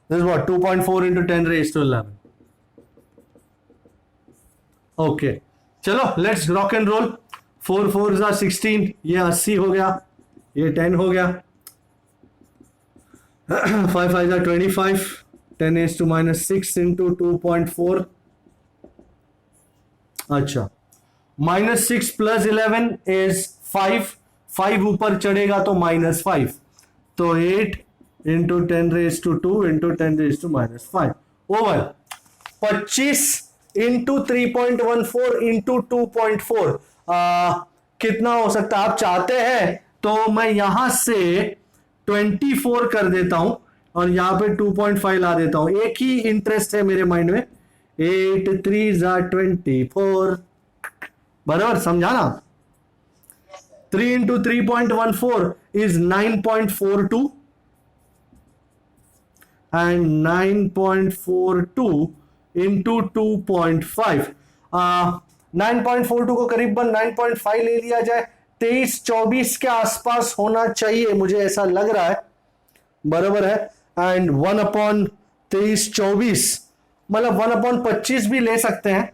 Speaker 1: what? 2.4 into 10 raised to 11। Okay, चलो let's rock and roll। 4 4 जा 16, ये 80 हो गया, ये 10 हो गया। 5 5 जा 25, 10 is to minus 6 into 2.4। अच्छा, -6 + 11 is 5, 5 ऊपर चढ़ेगा तो -5, तो 8 into 10⁻², into 10⁻⁻5 over 25 into 3.14 into 2.4। कितना हो सकता है? आप चाहते हैं तो मैं यहां से 24 कर देता हूं और यहां पे 2.5 ला देता हूं। एक ही इंटरेस्ट है मेरे माइंड में, 8 3 जा 24, बराबर समझा ना? 3 into 3.14 is 9.42 and 9.42 into 2.5। 9.42 को करीबन 9.5 ले लिया जाए, 23-24 के आसपास होना चाहिए, मुझे ऐसा लग रहा है, बराबर है। एंड 1/23-24 मतलब 1/25 भी ले सकते हैं।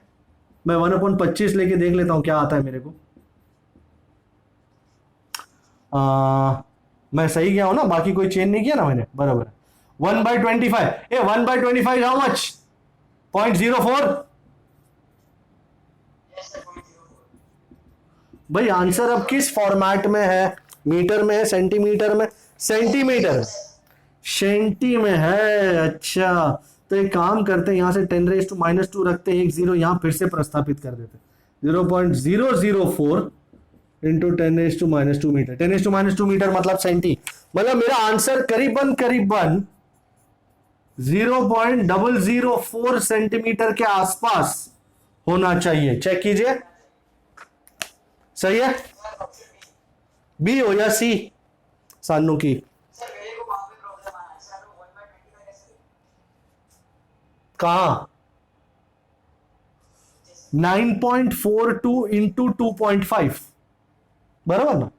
Speaker 1: मैं 1/25 लेके देख लेता हूं क्या आता है मेरे को। मैं सही गया हूं ना? बाकी कोई चेंज नहीं किया ना मैंने? बराबर है। 1/25, 1/25 हाउ मच? 0.04। भाई आंसर अब किस फॉर्मेट में है? मीटर में है, सेंटीमीटर में? सेंटीमीटर, सेंटी में है। अच्छा, तो एक काम करते हैं, यहां से 10⁻² रखते हैं, एक 0 यहां फिर से प्रस्थापित कर देते हैं। 0.004 इंटू 10⁻² मीटर। 10⁻² मीटर मतलब सेंटी, मतलब मेरा आंसर करीबन 0.004 सेंटीमीटर के आसपास होना चाहिए। चेक कीजिए, सही है? बी हो या सी सानू की? कहां? 9.42 इंटू 2.5, बराबर ना?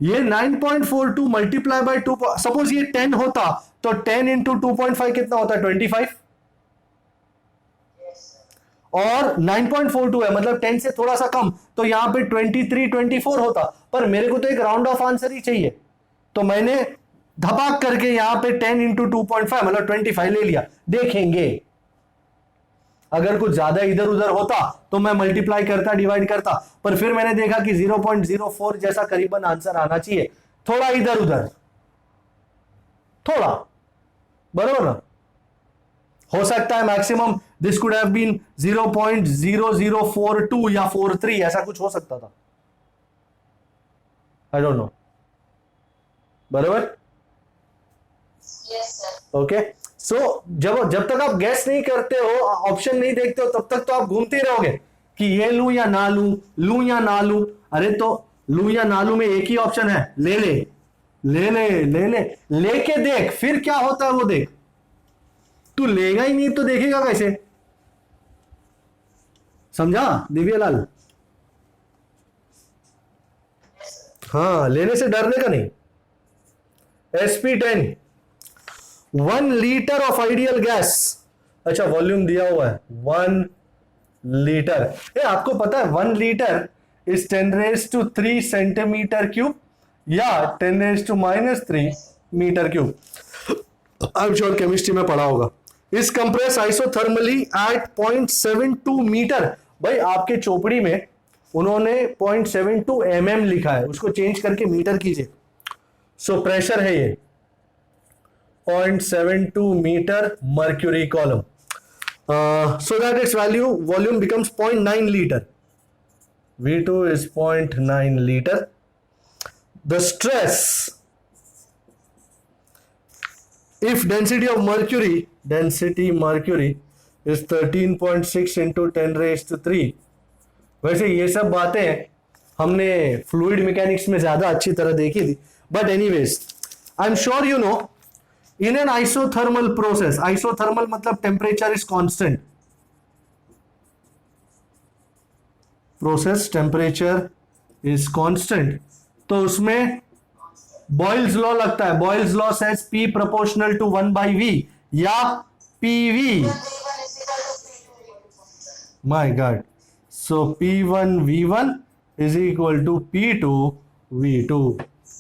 Speaker 1: ये 9.42 मल्टीप्लाई बाय 2, सपोज ये 10 होता तो 10 इंटू 2.5 कितना होता है? 25। और 9.42 है मतलब 10 से थोड़ा सा कम, तो यहां पे 23-24 होता, पर मेरे को तो एक राउंड ऑफ आंसर ही चाहिए, तो मैंने धपाक करके यहां पे 10 इंटू 2.5 मतलब 25 ले लिया। देखेंगे अगर कुछ ज्यादा इधर उधर होता तो मैं मल्टीप्लाई करता, डिवाइड करता, पर फिर मैंने देखा कि 0.04 जैसा करीबन आंसर आना चाहिए, थोड़ा इधर उधर, थोड़ा, बराबर ना? हो सकता है maximum this could have been 0.0042 या 43, ऐसा कुछ हो सकता था, आई डोंट नो, बराबर? ओके, सो जब तक आप गैस नहीं करते हो, ऑप्शन नहीं देखते हो, तब तक तो आप घूमते रहोगे कि ये लूं या ना लूं, लूं या ना लूं। अरे तो लूं या ना लूं में एक ही ऑप्शन है, ले ले, ले ले, ले ले, लेके देख फिर क्या होता है वो देख। तू लेगा ही नहीं तो देखेगा कैसे? समझा दिव्यलाल? हाँ, लेने से डरने का नहीं। SP10, 1 litre of ideal gas. अच्छा, वॉल्यूम दिया हुआ है 1 लीटर। ये आपको पता है 1 लीटर इज 10⁻³ सेंटीमीटर क्यूब या 10⁻³ metre cube. I am sure chemistry में पढ़ा होगा। इस कंप्रेस आइसोथर्मली एट 0.72 मीटर। भाई आपके चोपड़ी में उन्होंने 0.72 mm लिखा है, उसको चेंज करके मीटर कीजिए। सो प्रेशर है ये 0.72 metre mercury column, so that its volume becomes 0.9 liter. V2 is 0.9 liter. The stress, if density mercury is 13.6 into 10⁻³ वैसे ये सब बातें हमने फ्लूइड मैकेनिक्स में ज्यादा अच्छी तरह देखी थी, but anyways I am sure you no, in an isothermal process, isothermal मतलब temperature is constant, process temperature is constant, तो उसमें बॉयल्स लॉ लगता है। Boyle's law says P proportional to 1/V या PV। My god, so P1 V1 is equal to P2 V2।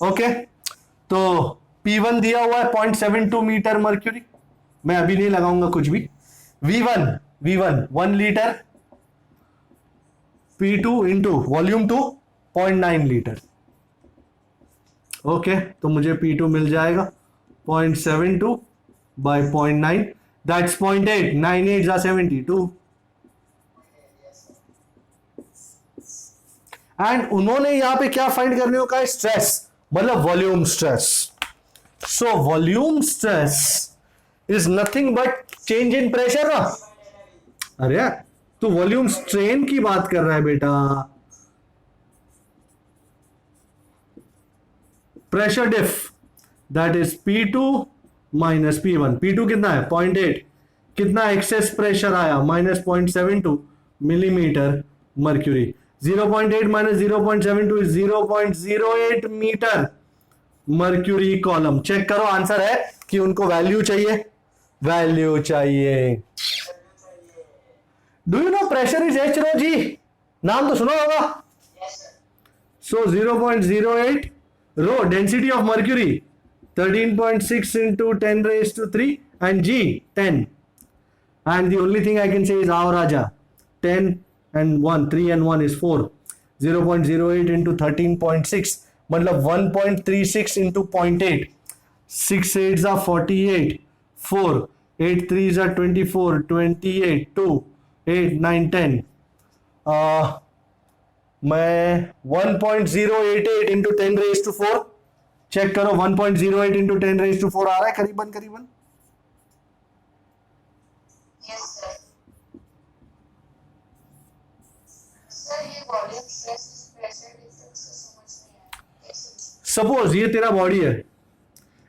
Speaker 1: Okay, तो P1 दिया हुआ है 0.72 मीटर मर्क्यूरी, मैं अभी नहीं लगाऊंगा कुछ भी। V1 1 litre, P2 into volume 2 0.9 litre. Okay, तो मुझे P2 मिल जाएगा 0.72 बाय 0.9, दैट्स 0.8, 9 8 जा 72। एंड उन्होंने यहां पे क्या फाइंड करने को कहा है? स्ट्रेस, मतलब volume stress. So volume stress is nothing but change in pressure ना। अरे तू वॉल्यूम स्ट्रेन की बात कर रहा है बेटा। Pressure diff, that is P2 minus P1। P2 कितना है? 0.8। कितना एक्सेस प्रेशर आया? Minus 0.72 millimetre mercury. 0.8 minus 0.72 is 0.08 metre mercury column. Check करो, आंसर है कि उनको वैल्यू चाहिए, वैल्यू चाहिए। Do you know pressure is H rho G? नाम तो सुना होगा। So 0.08 rho, density of mercury 13.6 into 10 raised to 3 and G 10, and the only thing I can say is our Raja 10 and 1, 3 and 1 is 4, 0.08 into 13.6 मतलब 1.36 into 0.8, 6 8s are 48, 4 8 3s are 24, 28 2 8 9 10, मैं 1.088 into 10 raised to 4, check करो 1.08 into 10 raised to 4 आ रहा है करीबन करीबन।
Speaker 2: Yes, sir. Sir, ये volume stress pressure difference को समझ नहीं आया कैसे?
Speaker 1: सपोज ये तेरा बॉडी है,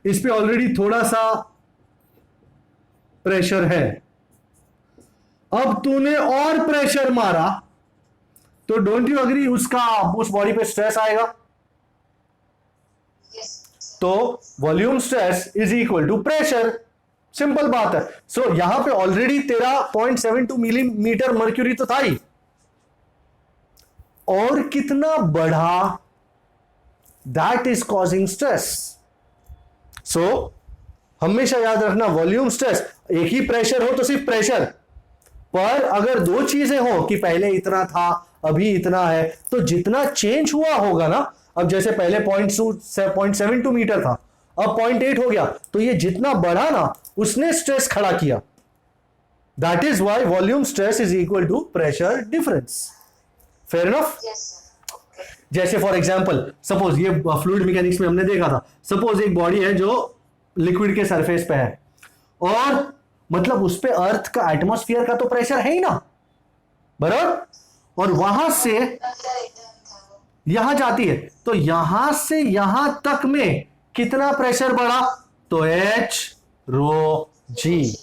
Speaker 1: इस पे ऑलरेडी थोड़ा सा प्रेशर है, अब तूने और प्रेशर मारा तो डोंट यू अग्री उसका उस बॉडी पे स्ट्रेस आएगा।
Speaker 2: Yes,
Speaker 1: तो volume stress is equal to pressure, simple बात है। सो यहां पे ऑलरेडी तेरा 0.72 मिलीमीटर मर्क्यूरी तो था ही, और कितना बढ़ा, दैट इज कॉजिंग स्ट्रेस। सो हमेशा याद रखना, वॉल्यूम स्ट्रेस, एक ही प्रेशर हो तो सिर्फ प्रेशर, पर अगर दो चीजें हो कि पहले इतना था अभी इतना है, तो जितना चेंज हुआ होगा ना, अब जैसे पहले 0.72 मीटर था, अब 0.8 हो गया, तो ये जितना बढ़ा ना उसने स्ट्रेस खड़ा किया। That is why volume stress is equal to pressure difference. Fair enough?
Speaker 2: yes, sir. Okay.
Speaker 1: जैसे फॉर एग्जांपल, सपोज ये फ्लूइड मैकेनिक्स में हमने देखा था, सपोज एक बॉडी है जो लिक्विड के सरफेस पे है, और मतलब उस पे अर्थ का एटमॉस्फेयर का तो प्रेशर है ही ना, बराबर, और वहां से
Speaker 2: अंदर एकदम था वो।
Speaker 1: यहां जाती है, तो यहां से यहां तक में कितना प्रेशर बढ़ा? तो H रो G,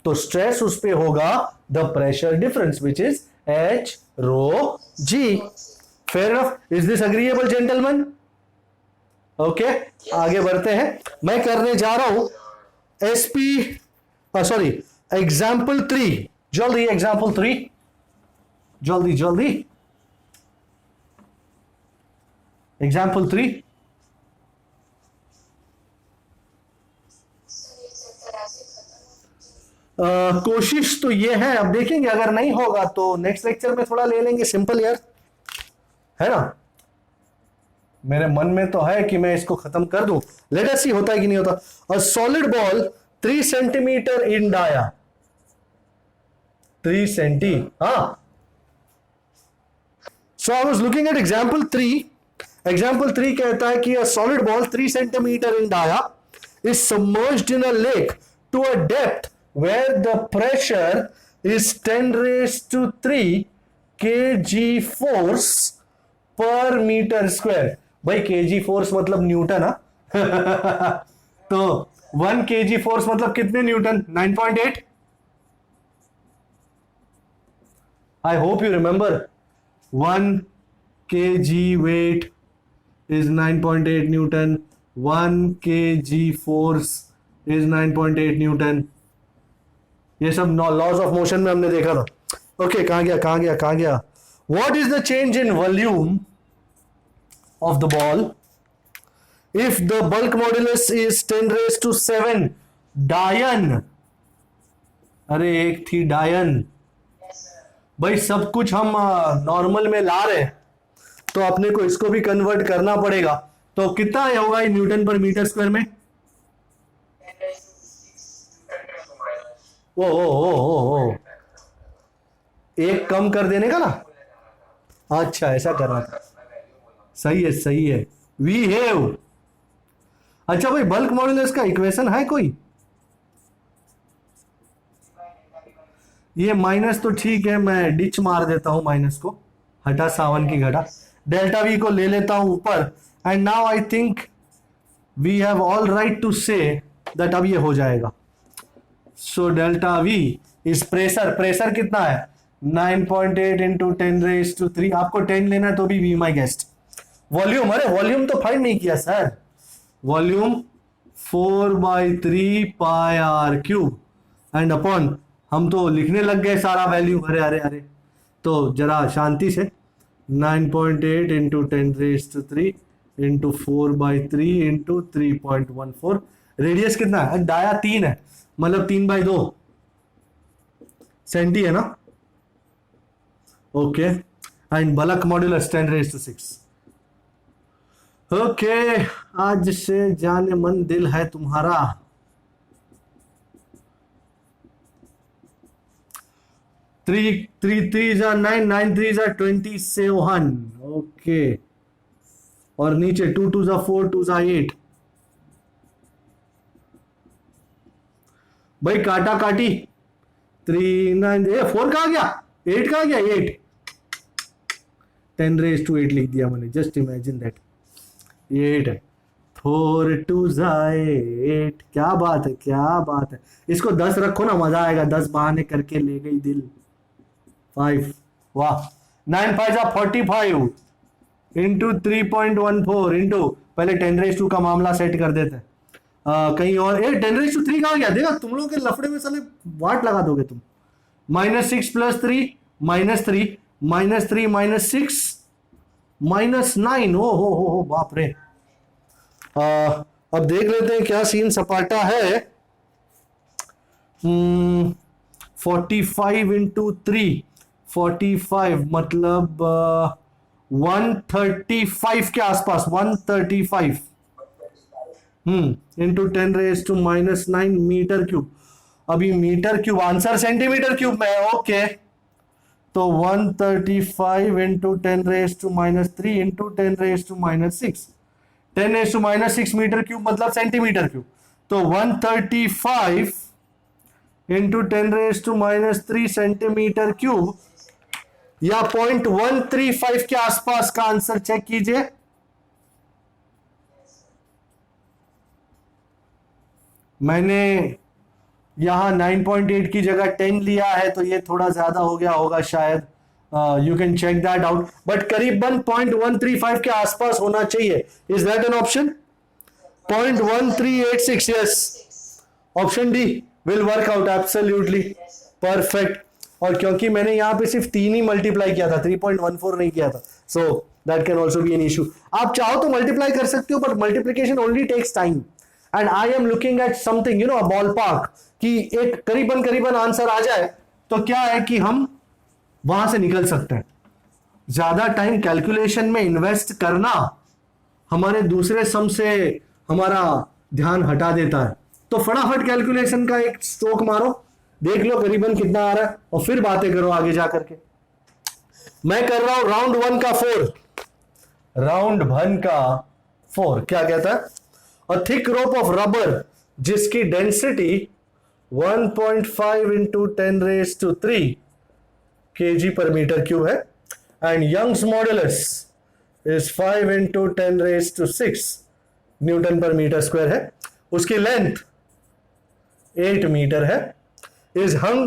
Speaker 1: तो स्ट्रेस उस पे होगा the pressure difference which is H rho G। Fair enough? Is this agreeable gentleman? Okay, आगे बढ़ते हैं। मैं करने जा रहा हूं SP, सॉरी, एग्जाम्पल 3, जल्दी एग्जाम्पल 3, जल्दी जल्दी एग्जाम्पल 3।
Speaker 2: सर ये चैप्टर ऐसे खत्म हो
Speaker 1: कोशिश तो ये है, अब देखेंगे, अगर नहीं होगा तो नेक्स्ट लेक्चर में थोड़ा ले लेंगे, सिंपल यार, है ना। मेरे मन में तो है कि मैं इसको खत्म कर दूं, लेट अस सी होता है कि नहीं होता। A solid ball 3 centimetre in dia, 3 centi, हाँ। So I was looking at example 3। Example 3 कहता है कि a solid ball 3 centimetre in dia is submerged in a lake to a depth where the pressure is 10 raised to 3 kg force per meter square। भाई kg force मतलब Newton, हा तो 1 kg force मतलब कितने Newton? 9.8। I hope you remember 1 kg weight is 9.8 Newton, 1 kg force is 9.8 Newton. ये सब laws of motion में हमने देखा था। ओके, कहां गया? What is the change in volume of the ball if the bulk modulus is 10 raised to 7 डायन? अरे एक थी डायन भाई, सब कुछ हम नॉर्मल में ला रहे हैं तो अपने को इसको भी कन्वर्ट करना पड़ेगा। तो कितना होगा ये न्यूटन पर मीटर स्क्वायर में? ओ एक कम कर देने का ना, अच्छा ऐसा करना था, सही है सही है। वी हैव, अच्छा भाई बल्क मॉड्यूलस का इक्वेशन है कोई? ये माइनस तो ठीक है, मैं डिच मार देता हूं माइनस को, हटा सावन की घटा, डेल्टा वी को ले लेता हूं ऊपर, and now I think we have all right to say that अब ये हो जाएगा। So delta V is pressure, pressure कितना है 9.8 इंटू 10⁻³ आपको 10 लेना है तो भी बी माई गेस्ट। वॉल्यूम, अरे वॉल्यूम तो फाइंड नहीं किया sir, volume 4/3 pi R cube and upon, हम तो लिखने लग गए सारा वैल्यू, अरे अरे अरे, तो जरा शांति से 9.8 इंटू 10⁻³ इंटू 4/3 इंटू 3.14, रेडियस कितना है? डाया 3 है, मतलब 3/2 सेंटी है ना, okay, and bulk modulus 10⁻⁶। Okay, आज से जाने मन दिल है तुम्हारा। थ्री 9, 9 3 27, ओके, और नीचे 2 2 4, 2 8, भाई काटा काटी, 3 9 4 कहा गया, 8 कहा गया, 8 10⁻8 लिख दिया मैंने, जस्ट इमेजिन दैट 8 है, 4 2 8, क्या बात है क्या बात है। इसको 10 रखो ना, मजा आएगा, 10 बहाने करके ले गई दिल। 5, वाह, 9 5 45 इंटू 3.14 इंटू, पहले 10⁻² का मामला सेट कर देते हैं, कहीं और, 10⁻³ कहा गया, देखा तुम लोग के लफड़े में साले वाट लगा दोगे तुम। -6 + 3 -3 -3 -6 -9, ओ हो बाप रे। अब देख लेते हैं क्या सीन सपाटा है। 45 इंटू 3, 45 मतलब 135 के आसपास, 135 इंटू 10⁻⁻9 मीटर क्यूब। अभी metre cube, answer centimetre cube में, ओके, तो 135 इंटू 10⁻³ इंटू 10⁻⁻6, 10⁻⁻6 मीटर क्यूब मतलब सेंटीमीटर क्यूब, तो 135 इंटू 10⁻³ सेंटीमीटर क्यूब, या 0.135 के आसपास का आंसर चेक कीजिए। मैंने यहां 9.8 की जगह 10 लिया है, तो ये थोड़ा ज्यादा हो गया होगा शायद, you can check that out, but करीबन 0.135 के आसपास होना चाहिए। Is that an option? 0.1386, yes, option D will work out, absolutely perfect. और क्योंकि मैंने यहां पे सिर्फ 3 ही मल्टीप्लाई किया था, 3.14 नहीं किया था, so that can also be an issue. आप चाहो तो मल्टीप्लाई कर सकते हो, but multiplication only takes time, and I am looking at something, you know, a ball park, कि एक करीबन आंसर आ जाए तो क्या है कि हम वहां से निकल सकते हैं। ज्यादा टाइम कैलकुलेशन में इन्वेस्ट करना हमारे दूसरे सम से हमारा ध्यान हटा देता है, तो फटाफट कैलकुलेशन का एक स्ट्रोक मारो, देख लो करीबन कितना आ रहा है, और फिर बातें करो आगे जाकर के। मैं कर रहा हूं राउंड 1 का 4, राउंड 1 का 4 क्या कहता है? A thick rope of rubber जिसकी density 1.5 into 10⁻³ kg per metre cube है, and Young's modulus is 5 into 10⁻⁶ newton per metre square है, उसकी लेंथ 8 मीटर है, is hung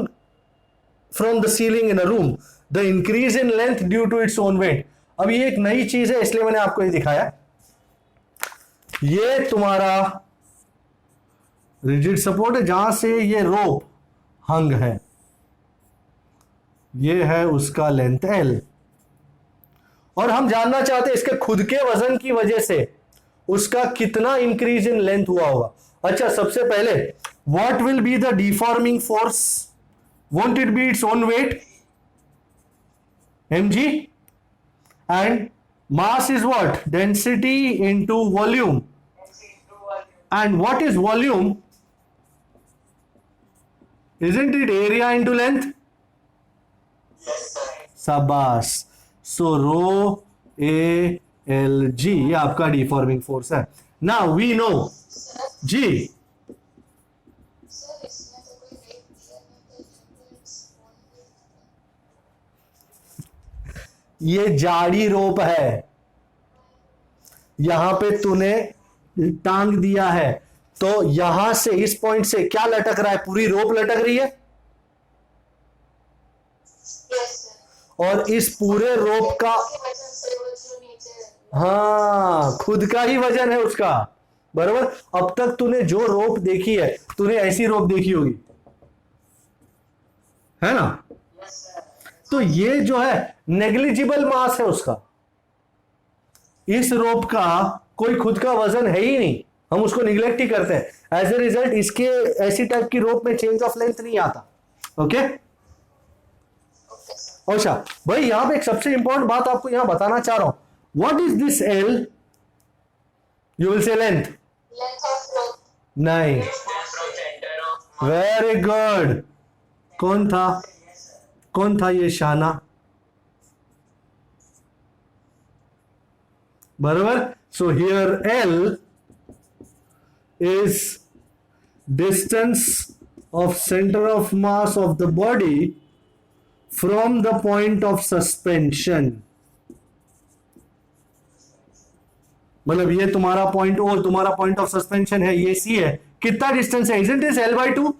Speaker 1: from the ceiling in a room, the increase in length due to its own weight। अब ये एक नई चीज है इसलिए मैंने आपको ये दिखाया। ये तुम्हारा रिजिड सपोर्ट है जहां से ये रोप हंग है, ये है उसका लेंथ L, और हम जानना चाहते हैं इसके खुद के वजन की वजह से उसका कितना इंक्रीज इन लेंथ हुआ होगा। अच्छा, सबसे पहले what will be the deforming force? Won't it be its own wait mg, and mass is what? Density into volume. And what is volume? Isn't it area into length?
Speaker 3: Yes, sir.
Speaker 1: शाबाश। सो रो A L G ये आपका deforming force है। Now we know G,
Speaker 2: sir इसमें तो कोई wait दिया नहीं तो इट्स ओनली
Speaker 1: ये जाड़ी रोप है, यहां पे तूने टांग दिया है, तो यहां से इस पॉइंट से क्या लटक रहा है? पूरी रोप लटक रही है,
Speaker 2: यस सर।
Speaker 1: और इस पूरे रोप का
Speaker 2: उसकी वजह से वो जो नीचे
Speaker 1: हाँ खुद का ही वजन है उसका, बराबर। अब तक तूने जो रोप देखी है, तूने ऐसी रोप देखी होगी, है ना?
Speaker 3: Yes, sir.
Speaker 1: तो ये जो है नेग्लिजिबल मास है उसका, इस रोप का कोई खुद का वजन है ही नहीं, हम उसको निग्लेक्ट ही करते हैं। एज ए रिजल्ट इसके ऐसी टाइप की रोप में चेंज ऑफ लेंथ नहीं आता। Okay
Speaker 2: okay sir.
Speaker 1: अच्छा भाई, यहां पे एक सबसे इंपॉर्टेंट बात आपको यहां बताना चाह रहा हूं। What is this L? You will say length?
Speaker 2: Length of rope.
Speaker 1: नहीं,
Speaker 3: Distance from center of mass.
Speaker 1: Very good. कौन था?
Speaker 3: Yes, sir.
Speaker 1: कौन था ये शाना? बराबर। So here L is distance of center of mass of the body from the point of suspension। मतलब ये तुम्हारा पॉइंट ओ, तुम्हारा पॉइंट ऑफ सस्पेंशन है, ये सी है। कितना डिस्टेंस है? Isn't is L/2?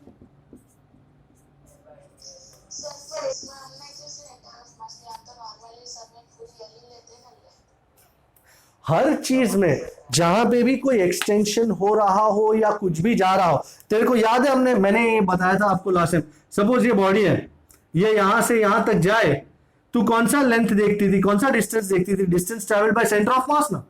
Speaker 2: सर पर इसमें हमने जैसे एटॉम मास लिया तो नॉर्मली सब में फुल यही लेते हैं ना।
Speaker 1: हर चीज में जहां पे भी कोई एक्सटेंशन हो रहा हो या कुछ भी जा रहा हो, तेरे को याद है मैंने ये बताया था आपको लास्ट टाइम। सपोज ये बॉडी है, ये यहां से यहां तक जाए, तू कौन सा लेंथ देखती थी, कौन सा डिस्टेंस देखती थी? Distance travelled by centre of mass ना।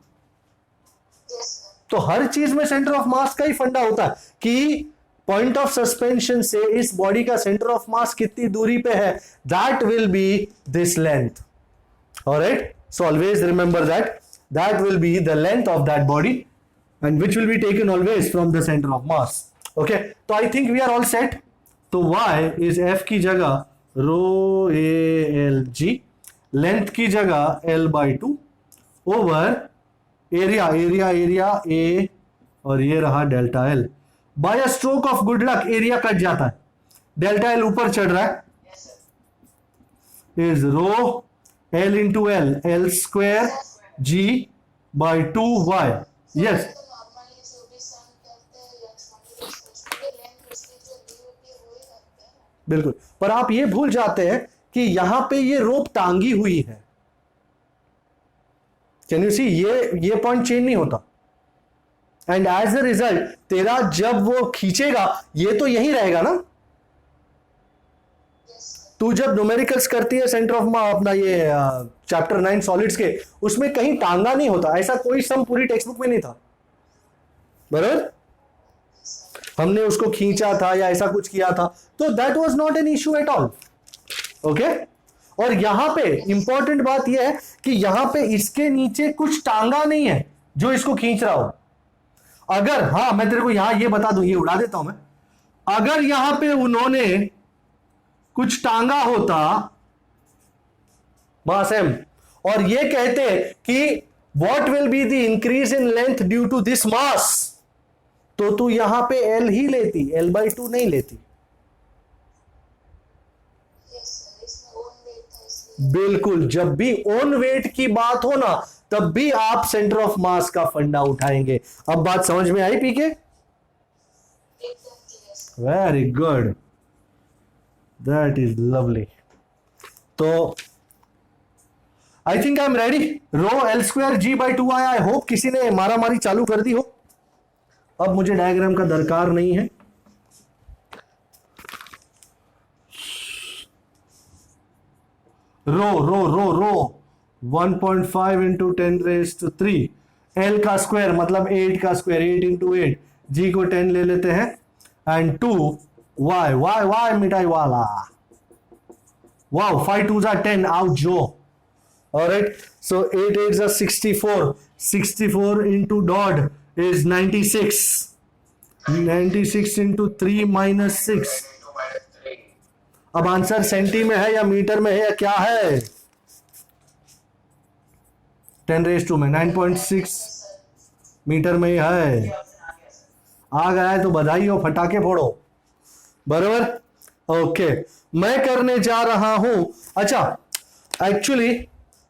Speaker 2: Yes sir.
Speaker 1: तो हर चीज में सेंटर ऑफ मास का ही फंडा होता है कि पॉइंट ऑफ सस्पेंशन से इस बॉडी का सेंटर ऑफ मास कितनी दूरी पे है, that will B this length. Alright, so always remember that will be the length of that body and which will be taken always from the center of mass. Okay, तो I think we are all set। तो y is f की जगह रो A L G, length की जगह L/2 over area A, और ये रहा delta L. By a stroke of good luck area cut जाता है, डेल्टा एल ऊपर चढ़ रहा है,
Speaker 3: Yes, sir.
Speaker 1: Is rho L into L square ji by 2y। Yes,
Speaker 2: तो नॉर्मली जो भी सम करते हैं या छोटी उसकी लेंथ उसकी जो दी होती है वही रखते हैं ना।
Speaker 1: बिल्कुल। पर आप ये भूल जाते हैं कि यहां पे ये रोप टांगी हुई है। कैन यू सी, ये पॉइंट चेंज नहीं होता, एंड एज अ रिजल्ट तेरा जब वो खींचेगा ये तो यही रहेगा ना।
Speaker 2: Yes sir.
Speaker 1: तू जब न्यूमेरिकल्स करती है सेंटर ऑफ अपना ये चैप्टर 9 सॉलिड्स के, उसमें कहीं टांगा नहीं होता, ऐसा कोई सम पूरी टेक्स्ट बुक में नहीं था, बराबर। हमने उसको खींचा था या ऐसा कुछ किया था, तो that was not an issue at all. Okay, और यहां पे इंपॉर्टेंट बात यह है कि यहां पे इसके नीचे कुछ टांगा नहीं है जो इसको खींच रहा हो। अगर, हाँ मैं तेरे को यहां ये बता दूं, ये उड़ा देता हूं मैं, अगर यहां पे उन्होंने कुछ टांगा होता मास m, और ये कहते कि what will be the increase in length due to this mass, तो तू यहां पे L ही लेती, L/2 नहीं लेती।
Speaker 2: यस सर, इसमें ओन वेट था इसलिए।
Speaker 1: बिल्कुल, जब भी ओन वेट की बात हो ना, तब भी आप सेंटर ऑफ मास का फंडा उठाएंगे। अब बात समझ में आई पीके?
Speaker 2: एकदम clear sir.
Speaker 1: Very good, that is lovely. तो I think I am ready. Rho L square ji by 2 आया। आई होप किसी ने मारा मारी चालू कर दी हो। अब मुझे डायग्राम का दरकार नहीं है। रो रो रो रो 1.5 इंटू 10⁻³ L का स्क्वायर मतलब 8 का स्क्वायर, 8 इंटू 8, G को 10 ले लेते हैं, एंड 2 y मिठाई वाला, वाओ 5 2 जा 10 आउट जो। ऑलराइट, सो 8 8 जा 64, 64 into dot is 96, 96 into 3 minus 6।
Speaker 3: 3.
Speaker 1: अब आंसर सेंटी में है या मीटर में है या क्या है? 10⁻² में 9.6 मीटर में ही है। आ गया है तो बधाई हो, फटाके फोड़ो, बराबर। ओके, मैं करने जा रहा हूं, अच्छा एक्चुअली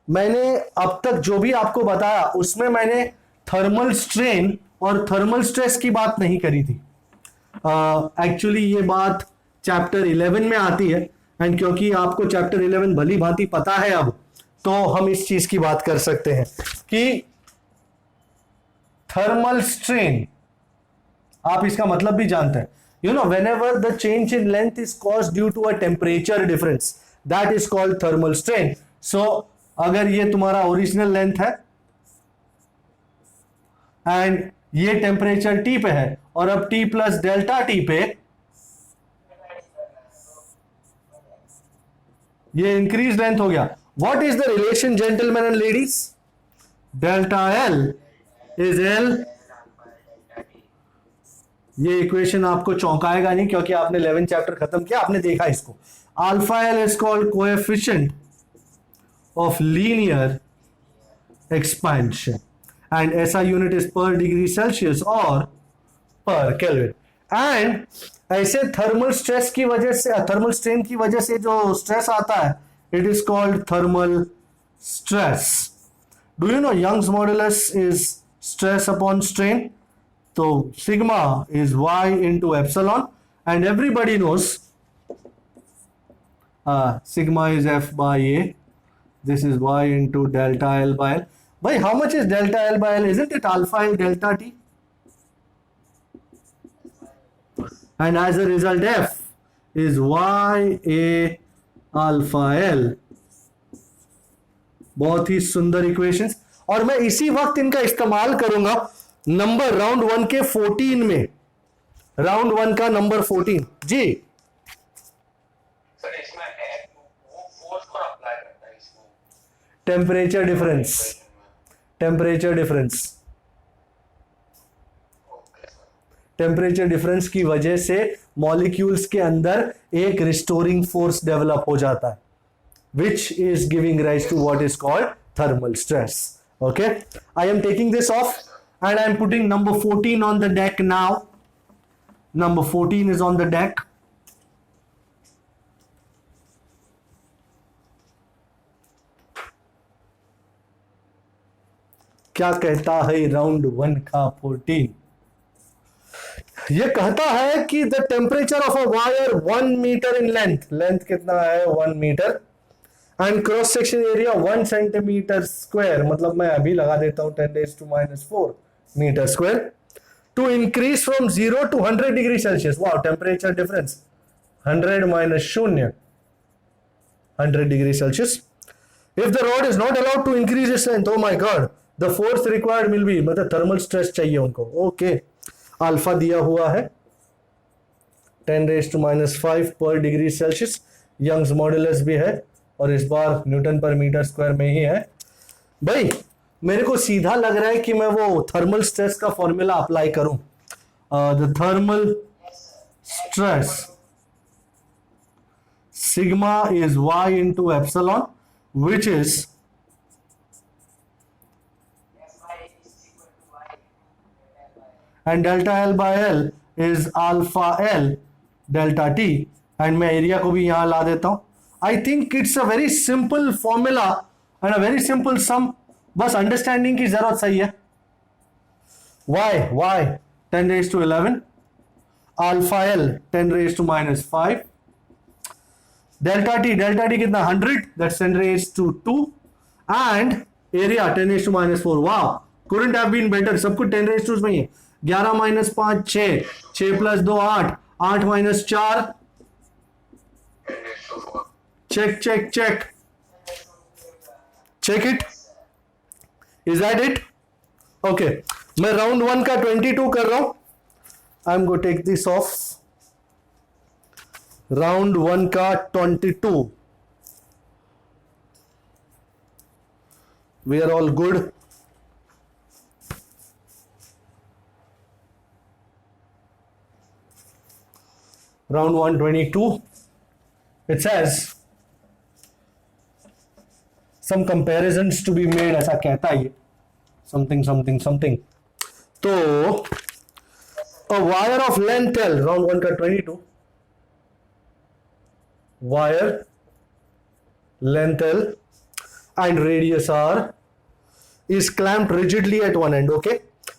Speaker 1: मैंने अब तक जो भी आपको बताया उसमें मैंने थर्मल स्ट्रेन और थर्मल स्ट्रेस की बात नहीं करी थी। एक्चुअली ये बात चैप्टर 11 में आती है, एंड क्योंकि आपको चैप्टर 11 भली भांति पता है अब, तो हम इस चीज की बात कर सकते हैं कि थर्मल स्ट्रेन, आप इसका मतलब भी जानते हैं। You know, whenever the change in length is caused due to a temperature difference, that is called thermal strain. So अगर ये तुम्हारा ओरिजिनल लेंथ है एंड ये टेम्परेचर T पे है, और अब T प्लस डेल्टा T पे ये इंक्रीज लेंथ हो गया। What is the relation gentleman and ladies? Delta L is L, ये इक्वेशन आपको चौंकाएगा नहीं क्योंकि आपने 11 चैप्टर खत्म किया, आपने देखा इसको। Alpha L is called coefficient of linear expansion and ऐसा यूनिट इज पर डिग्री सेल्सियस और पर केल्विन। एंड ऐसे थर्मल स्ट्रेस की वजह से, थर्मल स्ट्रेन की वजह से जो स्ट्रेस आता है, it is called thermal stress. Do you know Young's modulus is stress upon strain? तो sigma is y into epsilon, and everybody knows sigma is f by a. This is y into delta L by L. By how much is delta L by L? Isn't it alpha L delta T? And as a result, f is y a alpha L. बहुत ही सुंदर equations, और मैं इसी वक्त इनका इस्तेमाल करूंगा number round 1 के 14 में, राउंड 1 का नंबर 14 जी।
Speaker 3: सर इसमें वो फोर्स को अप्लाई करता है इसमें,
Speaker 1: temperature difference, temperature difference,
Speaker 3: okay sir,
Speaker 1: temperature difference की वजह से मॉलिक्यूल्स के अंदर एक रिस्टोरिंग फोर्स डेवलप हो जाता है, which is giving rise to what is called thermal stress. Okay, I am taking this off and I am putting number 14 on the deck now. Number 14 is on the deck. क्या कहता है round 1 का 14? ये कहता है कि the temperature of a wire 1 metre in length, length कितना है 1 metre, and cross section area 1 centimetre square, मतलब मैं अभी लगा देता हूं 10⁻⁻⁴ metre square, to increase from 0 to 100 degree Celsius. Wow, temperature difference 100 minus 0, 100 degree Celsius. If the rod is not allowed to increase its length, oh my god, the force required will be, मतलब thermal stress चाहिए उनको। Okay, alpha दिया हुआ है 10⁻⁻⁵ पर degree Celsius, Young's modulus भी है, और इस बार न्यूटन पर मीटर स्क्वायर में ही है। भाई मेरे को सीधा लग रहा है कि मैं वो थर्मल स्ट्रेस का फॉर्मूला अप्लाई करूं। The thermal stress sigma is y into epsilon, which is and delta L by L is alpha L delta T, and मैं एरिया को भी यहां ला देता हूं। I think it's a very simple formula and a very simple sum, बस understanding की जरूरत सही है। y 10⁻11, alpha L 10⁻⁻⁵, delta t कितना 100, that's 10⁻², and area 10⁻⁴। wow, couldn't have been better, सब कुछ 10⁻² में ही है। 11 - 5 6, 6 + 2 8, 8 - 4 check check check check it, is that it? Okay, मैं राउंड 1 का 22 कर रहा हूं. I am go take this off. Round 1 का 22. We are all good. Round 122. It says some comparisons to be made, ऐसा कहता है ये. something. तो a wire of length L, round 1 का 22, wire length L and radius R is clamped rigidly at one end. Okay,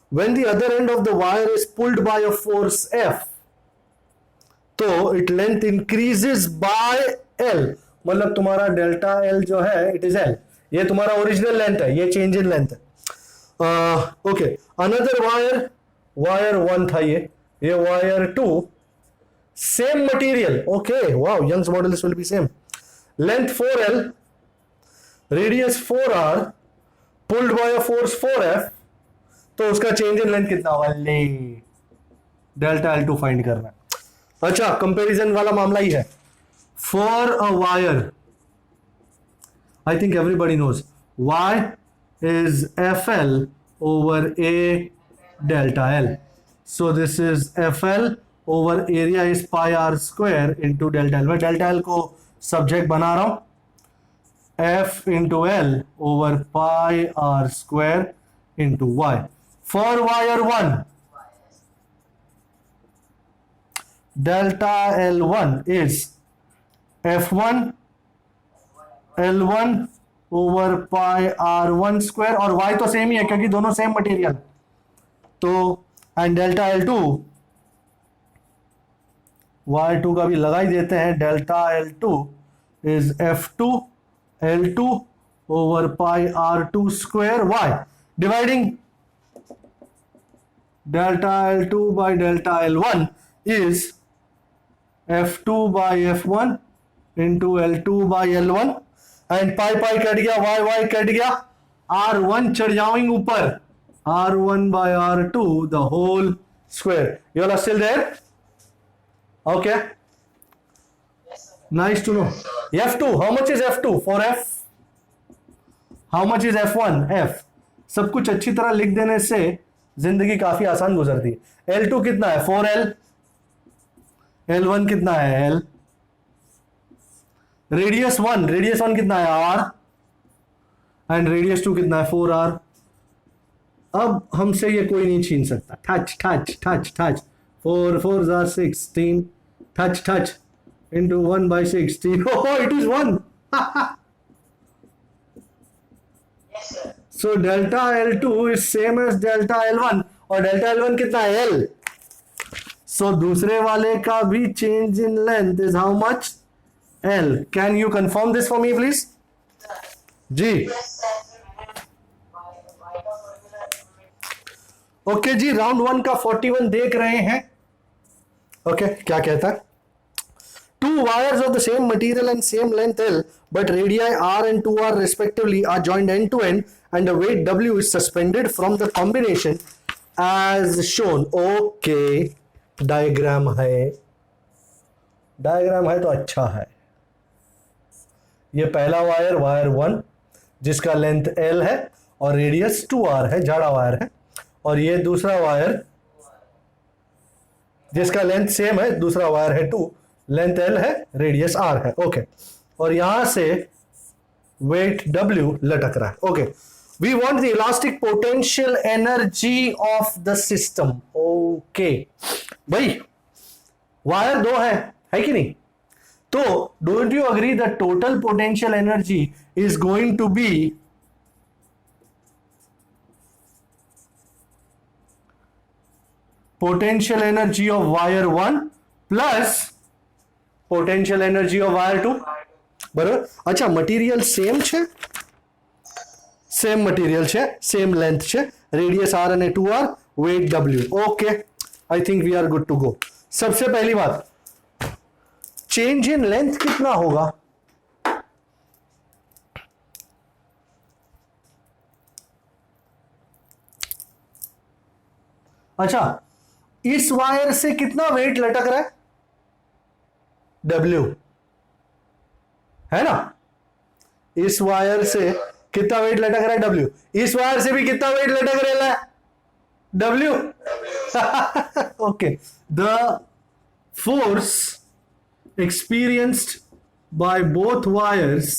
Speaker 1: when the other end of the wire is pulled by a force F, तो it length increases by L. मतलब तुम्हारा delta L जो है it is L. ये तुम्हारा original length है, ये change in length है. ओके, अनदर वायर 1 था ये wire 2, same material. Okay, wow, Young's modulus will be same. Length 4L, radius 4R, pulled by a force 4F. तो उसका चेंज इन लेंथ कितना होगा? ले, डेल्टा L2 फाइंड करना है. अच्छा, कंपैरिजन वाला मामला ही है. For a wire, I think everybody knows, Y is FL over A delta L. So this is FL over area is pi R square into delta L. मैं delta L को subject बना रहा हूं. F into L over pi R square into Y. For wire 1, delta L1 is F1 L1 over pi R1 square, और Y तो same ही है क्योंकि दोनों सेम मटेरियल. तो एंड डेल्टा L2, Y2 का भी लगा ही देते हैं. Delta L2 is F2 L2 over pi R2 square Y, dividing delta L2 by delta L1 is F2 by F1 into L2 by L1, and pi cut गया, y cut गया, R1 चढ़ जाओगे ऊपर, R1 by R2 the whole square. You all are still there? Okay. Nice to know. F2, how much is F2 for F? How much is F1? F. सब कुछ अच्छी तरह लिख देने से जिंदगी काफी आसान गुजरती है. L2 कितना है? 4L. L1 कितना है? L. रेडियस 1 कितना है? R. एंड रेडियस 2 कितना है? 4R. अब हमसे ये कोई नहीं छीन सकता. Touch 4 4s are 16. Touch into 1 by 16. Oh, it is 1.
Speaker 2: Yes, sir.
Speaker 1: So delta L2 is same as delta L1, और delta L1 कितना है? L. So दूसरे वाले का भी change in length is how much? L. Can you confirm this for me please? जी.
Speaker 2: Yes, sir.
Speaker 1: Okay जी, round 1 का 41 देख रहे हैं. ओके, क्या कहता है? Two wires of the same material and same length L, but radii R and 2R respectively are joined end to end, and the weight W is suspended from the combination as shown. Okay, diagram है तो अच्छा है. ये पहला wire 1 जिसका length L है और radius 2R है, जाड़ा वायर है, और ये दूसरा वायर जिसका लेंथ सेम है, दूसरा वायर है 2, लेंथ L है, रेडियस R है. ओके, और यहां से वेट W लटक रहा है. Okay, we want the elastic potential energy of the system. Okay भाई, वायर 2 है कि नहीं? तो don't you agree the total potential energy is going to be potential energy of wire 1 plus potential energy of wire 2. बराबर. अच्छा, material same છે, same material છે, same length છે, રેડિયસ R અને 2R, weight W. Okay, I think we are good to go. सबसे पहली बात, change in length कितना होगा? अच्छा, इस वायर से कितना वेट लटक रहा है? W, है ना? इस वायर से कितना वेट लटक रहा है? W. इस वायर से भी कितना वेट लटक रहा है? W. Okay. The force experienced by both wires.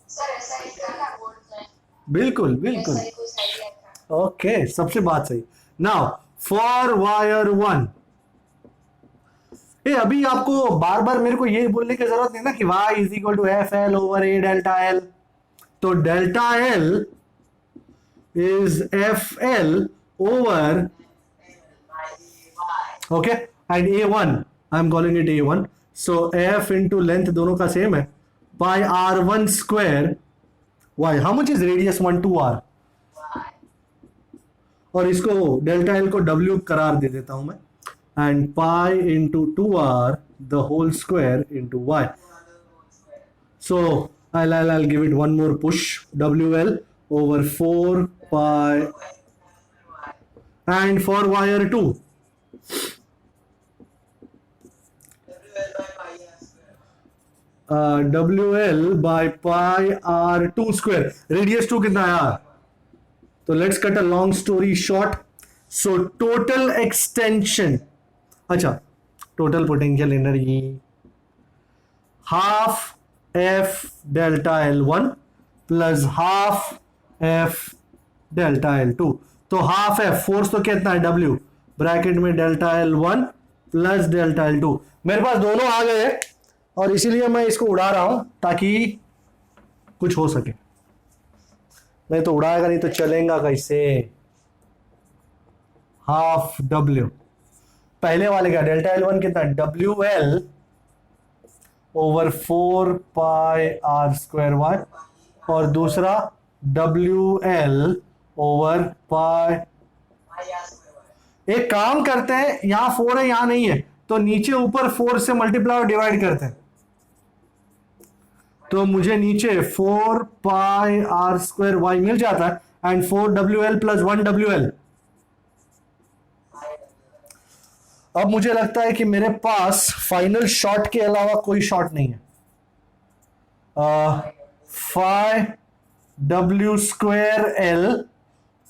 Speaker 2: Sir ऐसा ही था ना बोर्ड में,
Speaker 1: बिल्कुल
Speaker 2: ऐसा
Speaker 1: बिल्कुल.
Speaker 2: ही कुछ आइडिया था।
Speaker 1: ओके, सबसे बात सही. नाउ फॉर वायर 1, ये अभी आपको बार बार मेरे को ये बोलने की जरूरत नहीं ना कि y is equal to F L over A delta L. तो delta L is F L over, okay, and A one, I am calling it A one. So F into length दोनों का सेम है, by R one square Y. How much is radius 1 2 R? और इसको delta L को W करार दे देता हूं मैं, and pi into 2r the whole square into Y. So I'll give it one more push, WL over 4 pi, and for wire 2, WL by pi r2 square. Radius 2 कितना है यार? तो let's cut a long story short. So total extension, अच्छा, total potential energy half F delta L1 plus half F delta L2. तो half F force तो कितना है? W bracket में delta L1 plus delta L2. मेरे पास दोनों आ गए हैं और इसीलिए मैं इसको उड़ा रहा हूं ताकि कुछ हो सके. नहीं तो उड़ाएगा नहीं तो चलेगा कैसे? हाफ W, पहले वाले का डेल्टा L1 कितना? WL over 4 pi R square Y, और दूसरा WL ओवर पाई. एक काम करते हैं, यहां 4 है यहां नहीं है, तो नीचे ऊपर 4 से मल्टीप्लाई और डिवाइड करते हैं. तो मुझे नीचे 4 पाई आर स्क्वायर वाई मिल जाता है, एंड 4WL प्लस 1WL. अब मुझे लगता है कि मेरे पास फाइनल शॉट के अलावा कोई शॉट नहीं है. 5W square L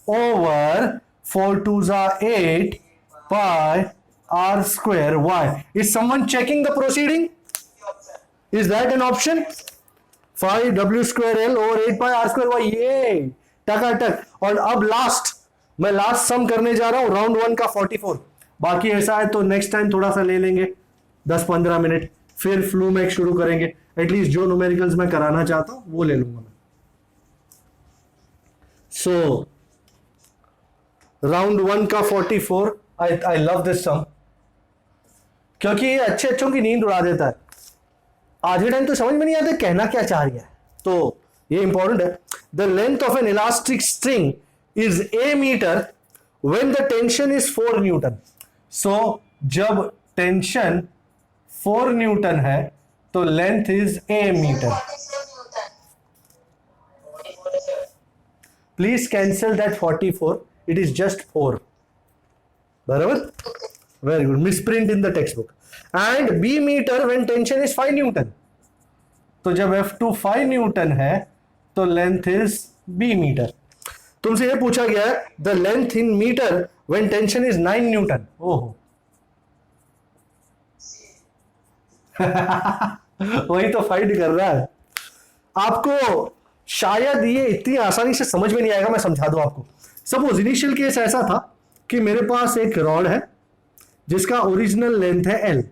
Speaker 1: over 4 2 8 pi R square Y. Is someone checking the proceeding? Is that an option? 5W square L over 8 pi R square Y. ये टकाटक. और अब मैं लास्ट सम करने जा रहा हूं, राउंड 1 का 44. बाकी ऐसा है तो नेक्स्ट टाइम थोड़ा सा ले लेंगे 10-15 मिनट, फिर फ्लू मैक्स शुरू करेंगे. एटलीस्ट जो न्यूमेरिकल्स मैं कराना चाहता हूं वो ले लूंगा मैं. सो राउंड 1 का 44. आई लव दिस सम क्योंकि ये अच्छे अच्छों की नींद उड़ा देता है. आज के टाइम तो समझ में नहीं आता कहना क्या चाह रही है, तो ये इंपॉर्टेंट है. The length of an elastic string is A metre when the tension is 4 newton. So जब टेंशन 4 न्यूटन है तो length is A metre.
Speaker 2: 47 newton.
Speaker 1: Please cancel that 44, it is just 4. बराबर, very good. Misprint in the text book. And B metre when tension is 5 newton. तो जब F2 5 Newton है तो length is B metre. तुमसे ये पूछा गया है the length in metre when tension is 9 newton. ओहो वही तो फाइट कर रहा है. आपको शायद ये इतनी आसानी से समझ में नहीं आएगा, मैं समझा दूं आपको. सपोज इनिशियल केस ऐसा था कि मेरे पास एक रॉड है जिसका ओरिजिनल लेंथ है L.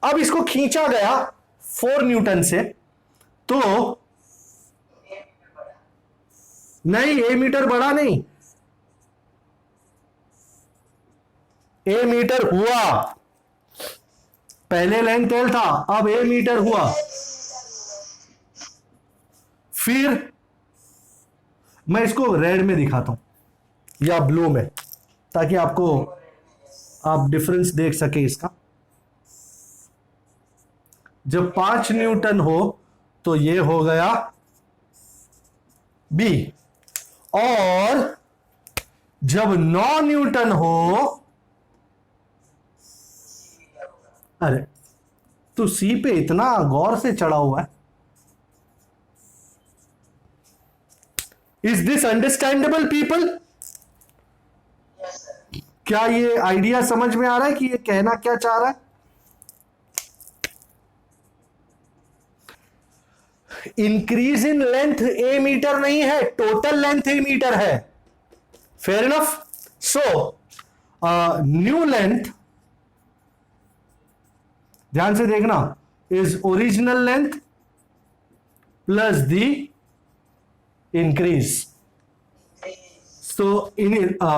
Speaker 1: अब इसको खींचा गया 4 न्यूटन से, तो नहीं, ए मीटर बढ़ा नहीं, ए मीटर हुआ. पहले लेंथ L था, अब ए मीटर हुआ. फिर मैं इसको रेड में दिखाता हूं या ब्लू में ताकि आप डिफरेंस देख सके इसका. जब 5 न्यूटन हो तो ये हो गया B, और जब 9 न्यूटन हो, अरे तू सी पे इतना गौर से चढ़ा हुआ है. Is this understandable people?
Speaker 2: Yes, sir.
Speaker 1: क्या ये आइडिया समझ में आ रहा है कि ये कहना क्या चाह रहा है? Increase in length a metre नहीं है, टोटल लेंथ ए मीटर है. Fair enough. So new length, ध्यान से देखना, is original length plus the increase. So in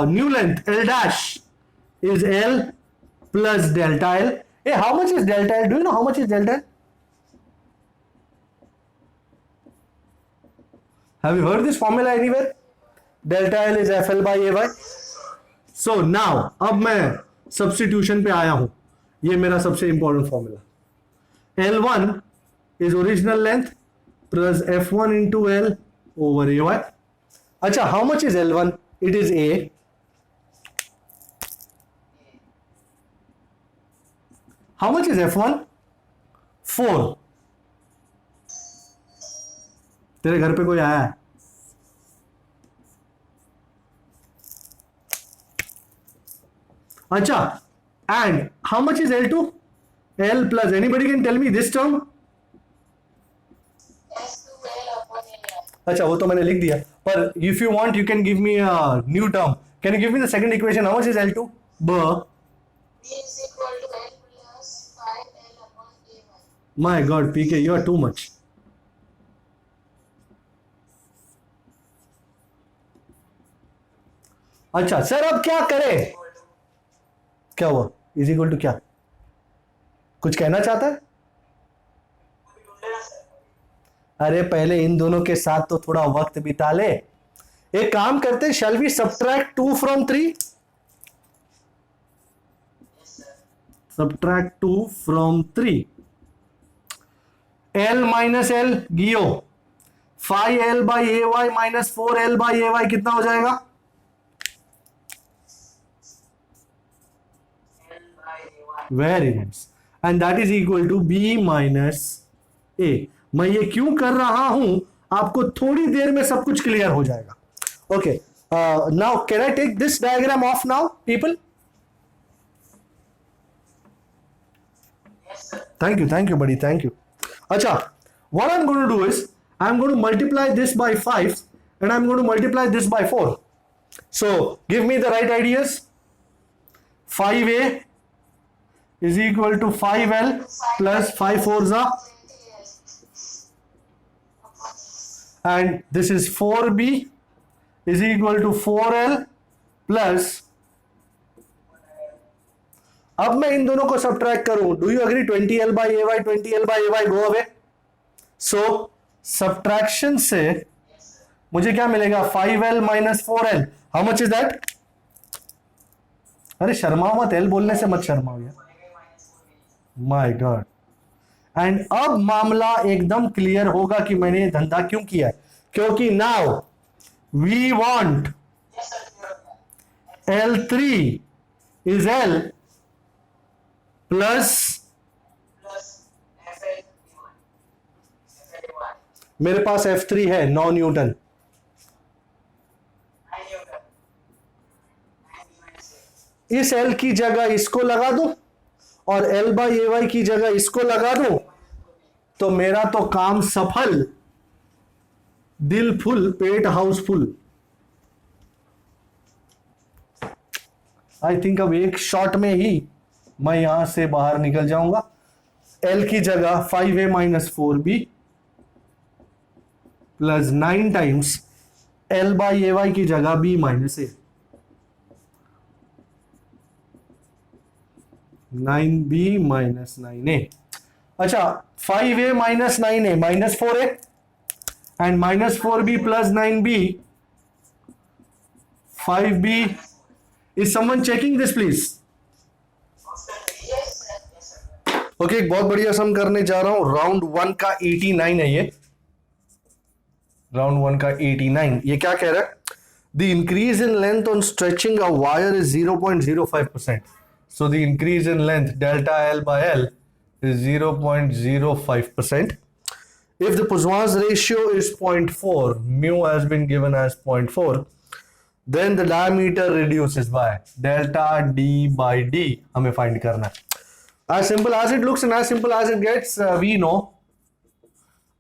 Speaker 1: new length L dash is L plus delta L. Hey, how much is delta L? Do you know how much is delta L? Have you heard this formula anywhere? Delta L is FL by AY. So now, अब मैं substitution पे आया हूं. ये मेरा सबसे important formula. L1 is original length plus F1 into L over AY. अच्छा, how much is L1? It is A. How much is F1? 4. तेरे घर पे कोई आया है? अच्छा, and how much is L2? L plus, anybody can tell me this term?
Speaker 2: S2L upon AR.
Speaker 1: अच्छा, वो तो मैंने लिख दिया, पर if you want you can give me a new term. Can you give me the second equation? How much is L2? B.
Speaker 2: B is equal to L plus 5L upon AY.
Speaker 1: My God, PK, you are too much. अच्छा sir, अब क्या करें? क्या हुआ? Is equal to क्या? कुछ कहना चाहता है? अरे पहले इन दोनों के साथ तो थोड़ा वक्त बिता ले. एक काम करते, shall we subtract 2 from 3? Subtract 2 from 3. L minus L, गियो. 5L by AY minus 4L by AY कितना हो जाएगा?
Speaker 2: L by AY.
Speaker 1: Very nice. And that is equal to B minus A. मैं ये क्यों कर रहा हूं, आपको थोड़ी देर में सब कुछ क्लियर हो जाएगा. Okay, now can I take this diagram off now people?
Speaker 2: Yes, sir.
Speaker 1: Thank you buddy, thank you. अच्छा, what I'm going to do is I'm going to multiply this by 5 and I'm going to multiply this by 4. So give me the right ideas. 5A is equal to 5L plus 5 4s are,
Speaker 2: 20L.
Speaker 1: and this is 4B is equal to 4L plus, अब मैं इन दोनों को subtract करूं, do you agree? 20L by AY, 20L by AY go away. So subtraction से मुझे क्या मिलेगा? 5L minus 4L. How much is that? अरे शर्माओ मत, L बोलने से मत शर्माओ यार. My God. एंड अब मामला एकदम क्लियर होगा कि मैंने ये धंधा क्यों किया है. क्योंकि now we want
Speaker 2: Yes, sir.
Speaker 1: L3 is L plus,
Speaker 2: Plus FL1. FL1.
Speaker 1: मेरे पास F3 है 9 न्यूटन.
Speaker 2: 9 Newton. 9 minus 8.
Speaker 1: इस L की जगह इसको लगा दूं और L by AY की जगह इसको लगा दूं, तो मेरा तो काम सफल. दिल full, pet Housefull. I think अब एक शॉट में ही मैं यहां से बाहर निकल जाऊंगा. L की जगह 5A minus 4B plus 9 times L by AY की जगह B minus A. 9B minus 9A. अच्छा, 5A minus 9A minus 4A and minus 4B plus 9B 5B. Is someone checking this please?
Speaker 2: Yes, sir. Yes, sir.
Speaker 1: Okay, एक बहुत बढ़िया सम करने जा रहा हूं. राउंड 1 का 89 है ये. राउंड 1 का 89. ये क्या कह रहा है? The increase in length on stretching a wire is 0.05%. So the increase in length delta L by L is 0.05%. If the Poisson ratio is 0.4, mu has been given as 0.4, then the diameter reduces by delta D by D. हमें find करना है. As simple as it looks and as simple as it gets, we know.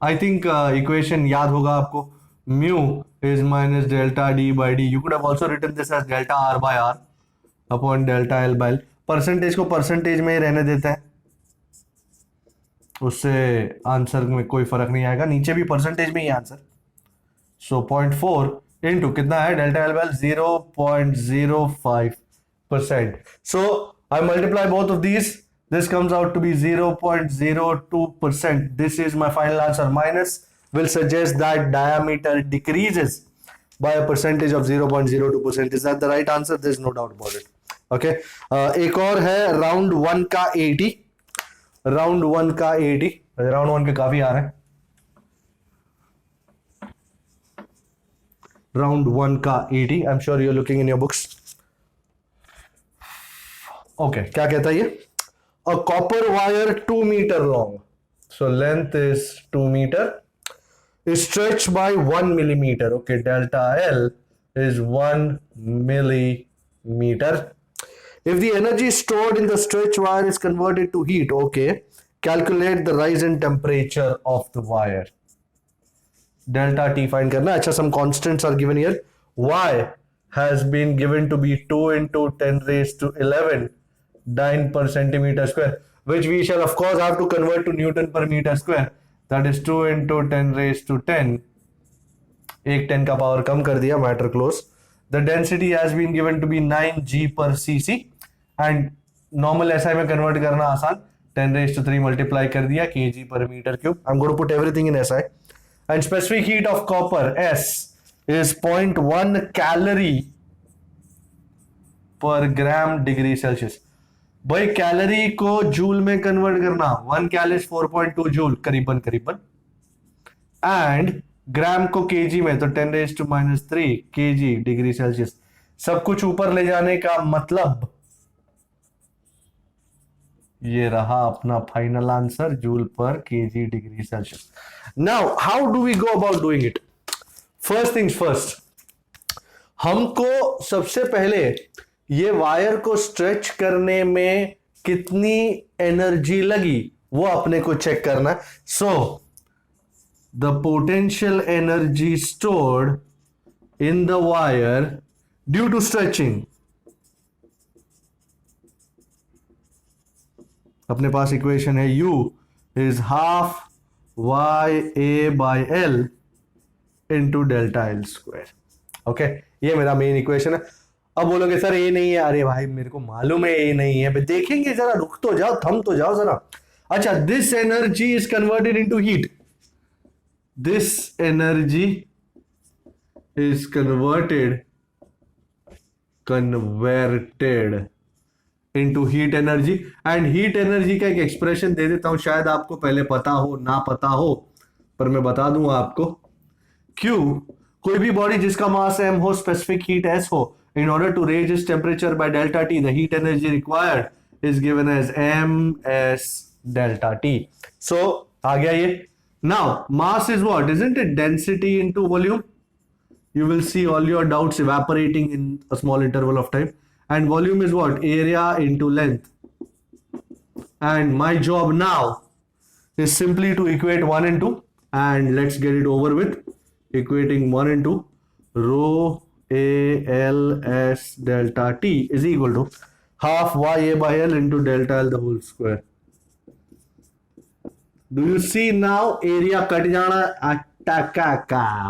Speaker 1: I think equation याद होगा आपको. Mu is minus delta D by D. You could have also written this as delta R by R upon delta L by L. Percentage को percentage में ही रहने देते हैं, उससे answer में कोई फर्क नहीं आएगा. नीचे भी परसेंटेज में ही आंसर. सो 0.4 इंटू कितना है delta L bye 0.05%. So I multiply both of these. This comes out to be 0.02%. This is my final answer. Minus will suggest that diameter decreases by a percentage of 0.02%. Is that the right answer? There's no doubt about it. Okay. एक और है round 1 का 80. Round 1 का 80. Round 1 के काफी आ रहे हैं. Round 1 का 80. I'm sure you're looking in your books. Okay. क्या कहता है ये? A copper wire 2 meter long, so length is 2 meter, is stretched by 1 millimeter. Okay, delta L is 1 millimeter. If the energy stored in the stretch wire is converted to heat, okay, calculate the rise in temperature of the wire. Delta T find करना. अच्छा, some constants are given here. Y has been given to be 2 into 10 raised to 11 9 per centimeter square, which we shall of course have to convert to Newton per meter square. That is 2 into 10 raised to 10. एक 10 का power कम कर दिया, matter close. The density has been given to be 9 G per cc and normal SI में convert करना आसान. 10 raised to 3 multiply कर दिया kg per meter cube. I'm going to put everything in SI. And specific heat of copper S is 0.1 calorie per gram degree Celsius. भाई calorie को joule में convert करना, 1 कैल is 4.2 joule करीबन and ग्राम को KG में तो 10 raised to -3 KG degree Celsius. सब कुछ ऊपर ले जाने का मतलब ये रहा अपना फाइनल आंसर, जूल पर KG degree Celsius. Now how do we go about doing it? First things first, हमको सबसे पहले ये वायर को स्ट्रेच करने में कितनी एनर्जी लगी वो अपने को चेक करना. So the potential energy stored in the wire due to stretching, अपने पास इक्वेशन है U is half YA by L into delta L square. Okay, ये मेरा मेन इक्वेशन है. अब बोलोगे सर ये नहीं है. अरे भाई मेरे को मालूम है ये नहीं है, देखेंगे, जरा रुक तो जाओ, थम तो जाओ जरा. अच्छा, this energy is converted into heat. This energy is converted into heat energy. And heat energy का एक एक्सप्रेशन दे देता हूं, शायद आपको पहले पता हो ना पता हो, पर मैं बता दूंगा आपको. Q, कोई भी बॉडी जिसका मास m हो, स्पेसिफिक हीट S हो, in order to raise its temperature by delta T, the heat energy required is given as ms delta T. So आ गया ये. Now mass is what? Isn't it density into volume? You will see all your doubts evaporating in a small interval of time. And volume is what? Area into length. And my job now is simply to equate 1 and 2, and let's get it over with. Equating 1 and 2, rho ALS delta T is equal to half YA by L into delta L the whole square. Do you see now? Area cut जाना.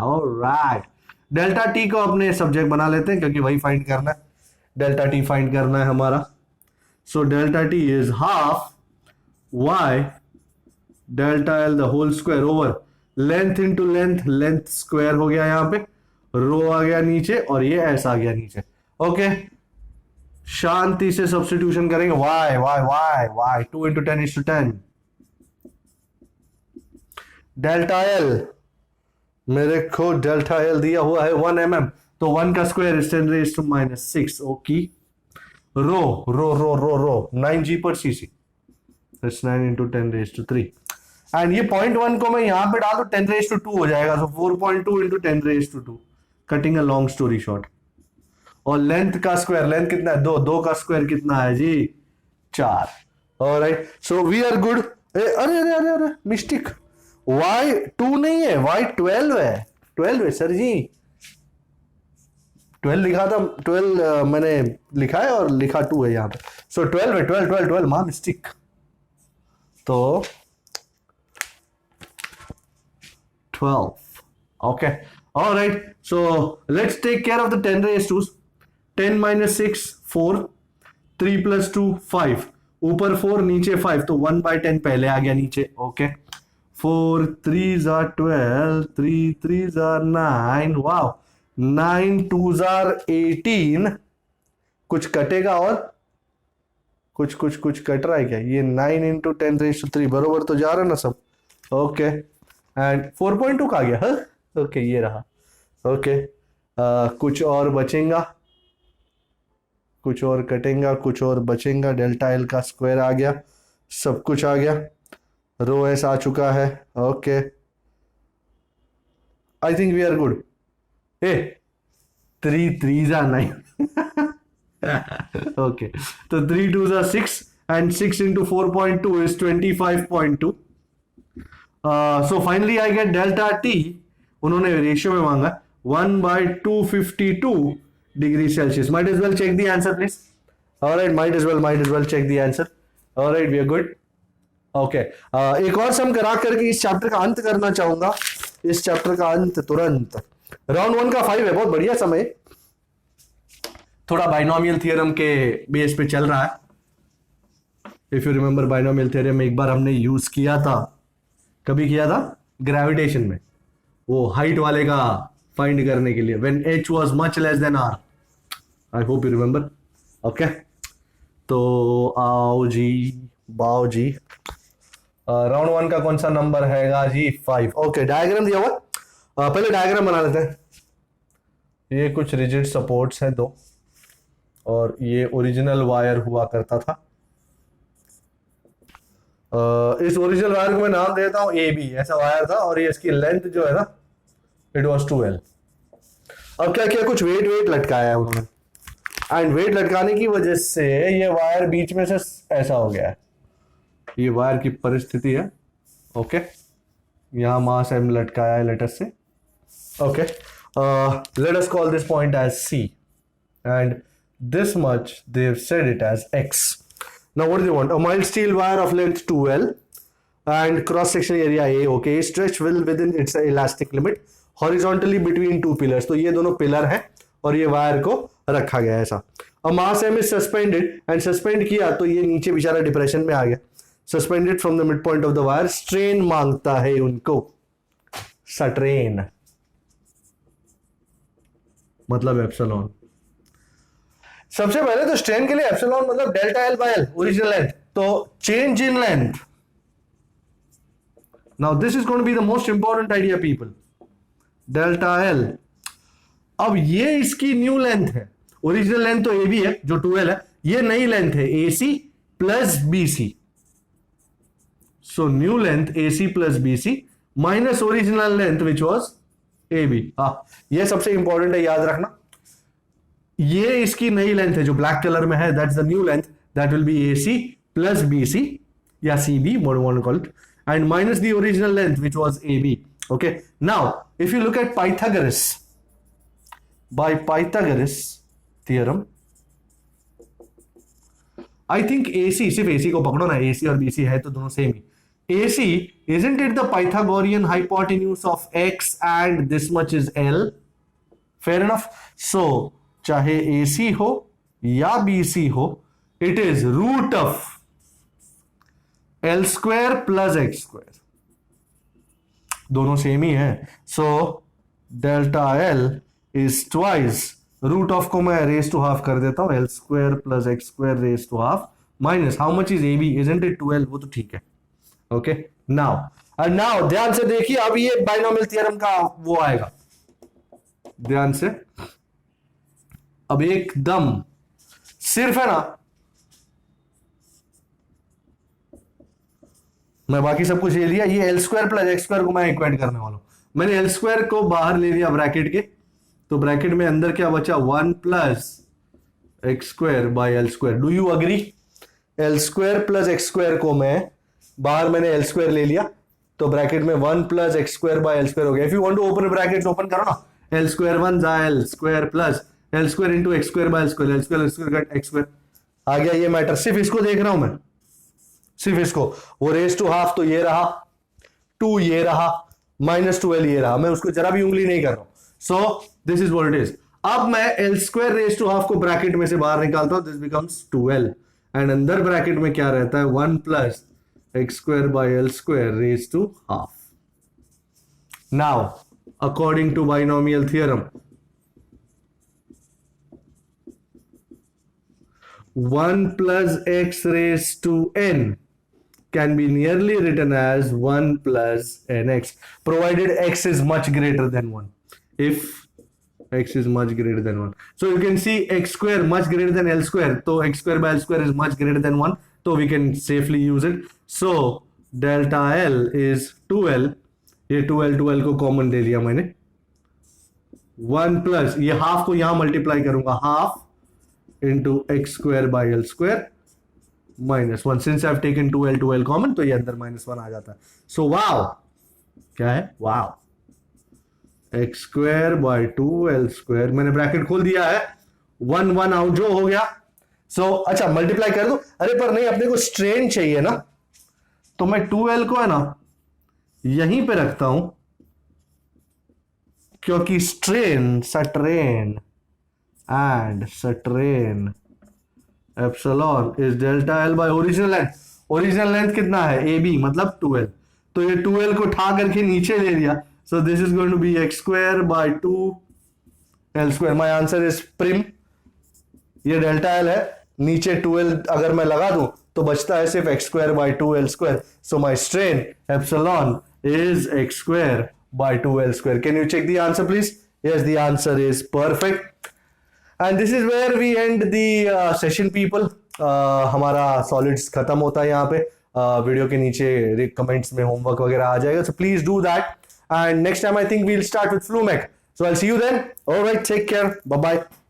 Speaker 1: Alright. Delta T को अपने subject बना लेते हैं क्योंकि वही find करना है. डेल्टा T फाइंड करना है हमारा. So delta T is half Y delta L the whole square over length into length, length square हो गया यहां पे, रो आ गया नीचे और ये एस आ गया नीचे. ओके, शांति से सब्स्टिट्यूशन करेंगे. Y Y Y Y 2 into 10 is to 10. Delta L, मेरे को डेल्टा एल दिया हुआ है 1 mm, तो तो 1 का square is 10 raise to -6. Okay, rho 9g पर cc, that's 9 into 10 raised to 3. And ये 0.1 को मैं यहां पे डाल दूं 10 raised to 2 हो जाएगा. So 4.2 into 10 raised to 2. Cutting a long story short. और लेंथ का स्क्वायर, लेंथ कितना है? 2 का स्क्वायर कितना है जी? 4. Alright, so we are good. अरे मिस्टेक, y2 नहीं है, y12 है. 12 है सर जी, 12 लिखा था, 12 मैंने लिखा है और लिखा 2 है यहाँ पे. सो 12 है, 12 मां मिस्टेक. तो 12. Okay, all right, so let's take care of the 10 raised to 10 minus 6 4, 3 plus 2 5, ऊपर 4 नीचे 5, तो 1/10 पहले आ गया नीचे. Okay, 4 3s are 12, 3 3s are 9. Wow, 9 2s are 18. कुछ कटेगा और कुछ कट रहा है क्या? ये 9 into 10 raised to 3 बरोबर तो जा रहा है ना सब. ओके, एंड 4.2 का आ गया. हाँ, ओके, ये रहा. ओके, कुछ और बचेगा, कुछ और कटेगा, कुछ और बचेगा. डेल्टा एल का स्क्वायर आ गया, सब कुछ आ गया. रो एस आ चुका है. Okay, I think we are good. 3 3s are 9. Okay, तो 3 2s are 6 and 6 into 4.2 is 25.2. So finally I get delta T. उन्होंने रेशियो में मांगा 1/252 degree Celsius. Might as well check the answer please. All right, might as well check the answer. All right, we are good. Okay, एक और सम करा करके इस chapter का अंत करना चाहूंगा. इस चैप्टर का अंत तुरंत. राउंड 1 का 5 है, बहुत बढ़िया समय. थोड़ा बाइनोमियल थियरम के बेस पे चल रहा है. If you remember, binomial theorem एक बार हमने यूज किया था. कभी किया था? ग्रेविटेशन में, वो हाइट वाले का फाइंड करने के लिए, when h was much less than r. I hope you remember. Okay, तो आओ जी, बाओ जी. राउंड 1 का कौन सा नंबर हैगा जी? 5. ओके, डायग्राम दिया हुआ. पहले डायग्राम बना लेते हैं. ये कुछ रिजिड सपोर्ट्स हैं 2, और ये ओरिजिनल वायर हुआ करता था. इस ओरिजिनल वायर को मैं नाम देता हूं AB. ऐसा वायर था, और ये इसकी लेंथ जो है ना, इट वाज 2L. अब क्या किया, कुछ वेट लटकाया है उन्होंने, एंड वेट लटकाने की वजह से ये वायर बीच में से ऐसा हो गया है. ये वायर की परिस्थिति है. ओके, यहां मास एम लटकाया है लेटर से. Okay, let us call this point as C, and this much they've said it as X. Now what do they want? A mild steel wire of length 2L and cross section area A. Okay, stretch will within its elastic limit horizontally between two pillars. तो ये दोनों pillar हैं और ये wire को रखा गया है ऐसा. A mass M is suspended, and suspend किया तो ये नीचे बेचारा डिप्रेशन में आ गया. Suspended from the midpoint of the wire. Strain मांगता है उनको. स्ट्रेन मतलब एप्सिलॉन. सबसे पहले तो स्ट्रेन के लिए एप्सिलॉन मतलब delta L by L, original length. तो change in length. Now this is going to be the most important idea people. Delta L. अब ये इसकी न्यू लेंथ है. ओरिजिनल लेंथ तो ए बी है जो 2L है. ये नई लेंथ है AC plus BC. So new length AC plus BC minus original length which was AB. ये सबसे इंपॉर्टेंट है, याद रखना. ये इसकी नई लेंथ है जो ब्लैक कलर में है, that's the new length. That will B AC plus BC या CB, what you want to call it, and minus the original length which was AB. Okay, now if you look at Pythagoras, by Pythagoras theorem, I think AC, सिर्फ AC को पकड़ो ना, AC और BC है तो दोनों same he. AC, isn't it the Pythagorean hypotenuse of X and this much is L? Fair enough. So चाहे AC हो या BC हो, it is root of L square plus X square. दोनों same ही है. So delta L is twice root of को मैं raise to half कर देता हूं, L square plus X square raise to half minus how much is AB? Isn't it 2L? वो तो ठीक है. Okay, now ध्यान से देखिए. अब ये बाइनोमियल थ्योरम का वो आएगा, ध्यान से. अब एकदम सिर्फ है ना, मैं बाकी सब कुछ ले लिया, ये L square plus X square को मैं इक्वेट करने वाला हूं। मैंने एल स्क्वायर को बाहर ले लिया ब्रैकेट के, तो ब्रैकेट में अंदर क्या बचा, 1 plus X square by L square. Do you agree? L square plus X square को मैं बाहर, मैंने एल स्क्वायर ले लिया, तो ब्रैकेट में 1 plus X square by L square हो गया। If you want to open bracket open करो ना, एल स्क्वायर 1 जा L square plus L square into X square by L square, L square X square आ गया। ये matter, सिर्फ इसको देख रहा हूं मैं, सिर्फ इसको। वो रेस टू हाफ तो ये रहा, 2 ये रहा, -2l ये रहा, मैं उसको जरा भी उंगली नहीं कर रहा हूं। So this is what it is. अब मैं L square raise to half को ब्रैकेट में से बाहर निकालता हूं, दिस बिकम्स 2l, एंड अंदर ब्रैकेट में क्या रहता है, 1 plus X square by L square raise to half. Now according to binomial theorem, 1 plus x raised to n can be nearly written as 1 plus nx, provided x is much greater than 1. If x is much greater than 1. So you can see x square much greater than L square. So x square by L square is much greater than 1. So we can safely use it. So delta L is 2L. ये 2L को common ले लिया मैंने. 1 plus ये half को यहां multiply करूंगा, half into x square by L square minus 1. Since I've taken 2L common, तो ये अंदर -1 आ जाता है. So wow, क्या है? Wow. x square by 2L square, मैंने ब्रैकेट खोल दिया है, 1 आउट जो हो गया. So अच्छा मल्टीप्लाई कर दो. अरे पर नहीं, अपने को स्ट्रेन चाहिए ना, तो मैं 2L को है ना यहीं पे रखता हूं, क्योंकि strain strain and strain epsilon is delta L by original length. Original length कितना है, AB मतलब 2L, तो ये 2L को उठा करके नीचे ले लिया. So this is going to be x square by 2L square. My answer is prim. ये डेल्टा L है, नीचे 2L अगर मैं लगा दूं तो बचता है सिर्फ x square by 2L square. So my strain epsilon is x square by 2L square. Can you check the answer please? Yes, the answer is perfect. And this is where we end the session people. हमारा solids खत्म होता है यहाँ पे. Video के नीचे comments में homework वगैरह आ जाएगा, so please do that. And next time I think we'll start with Flumec. So I'll see you then. All right, take care. Bye bye.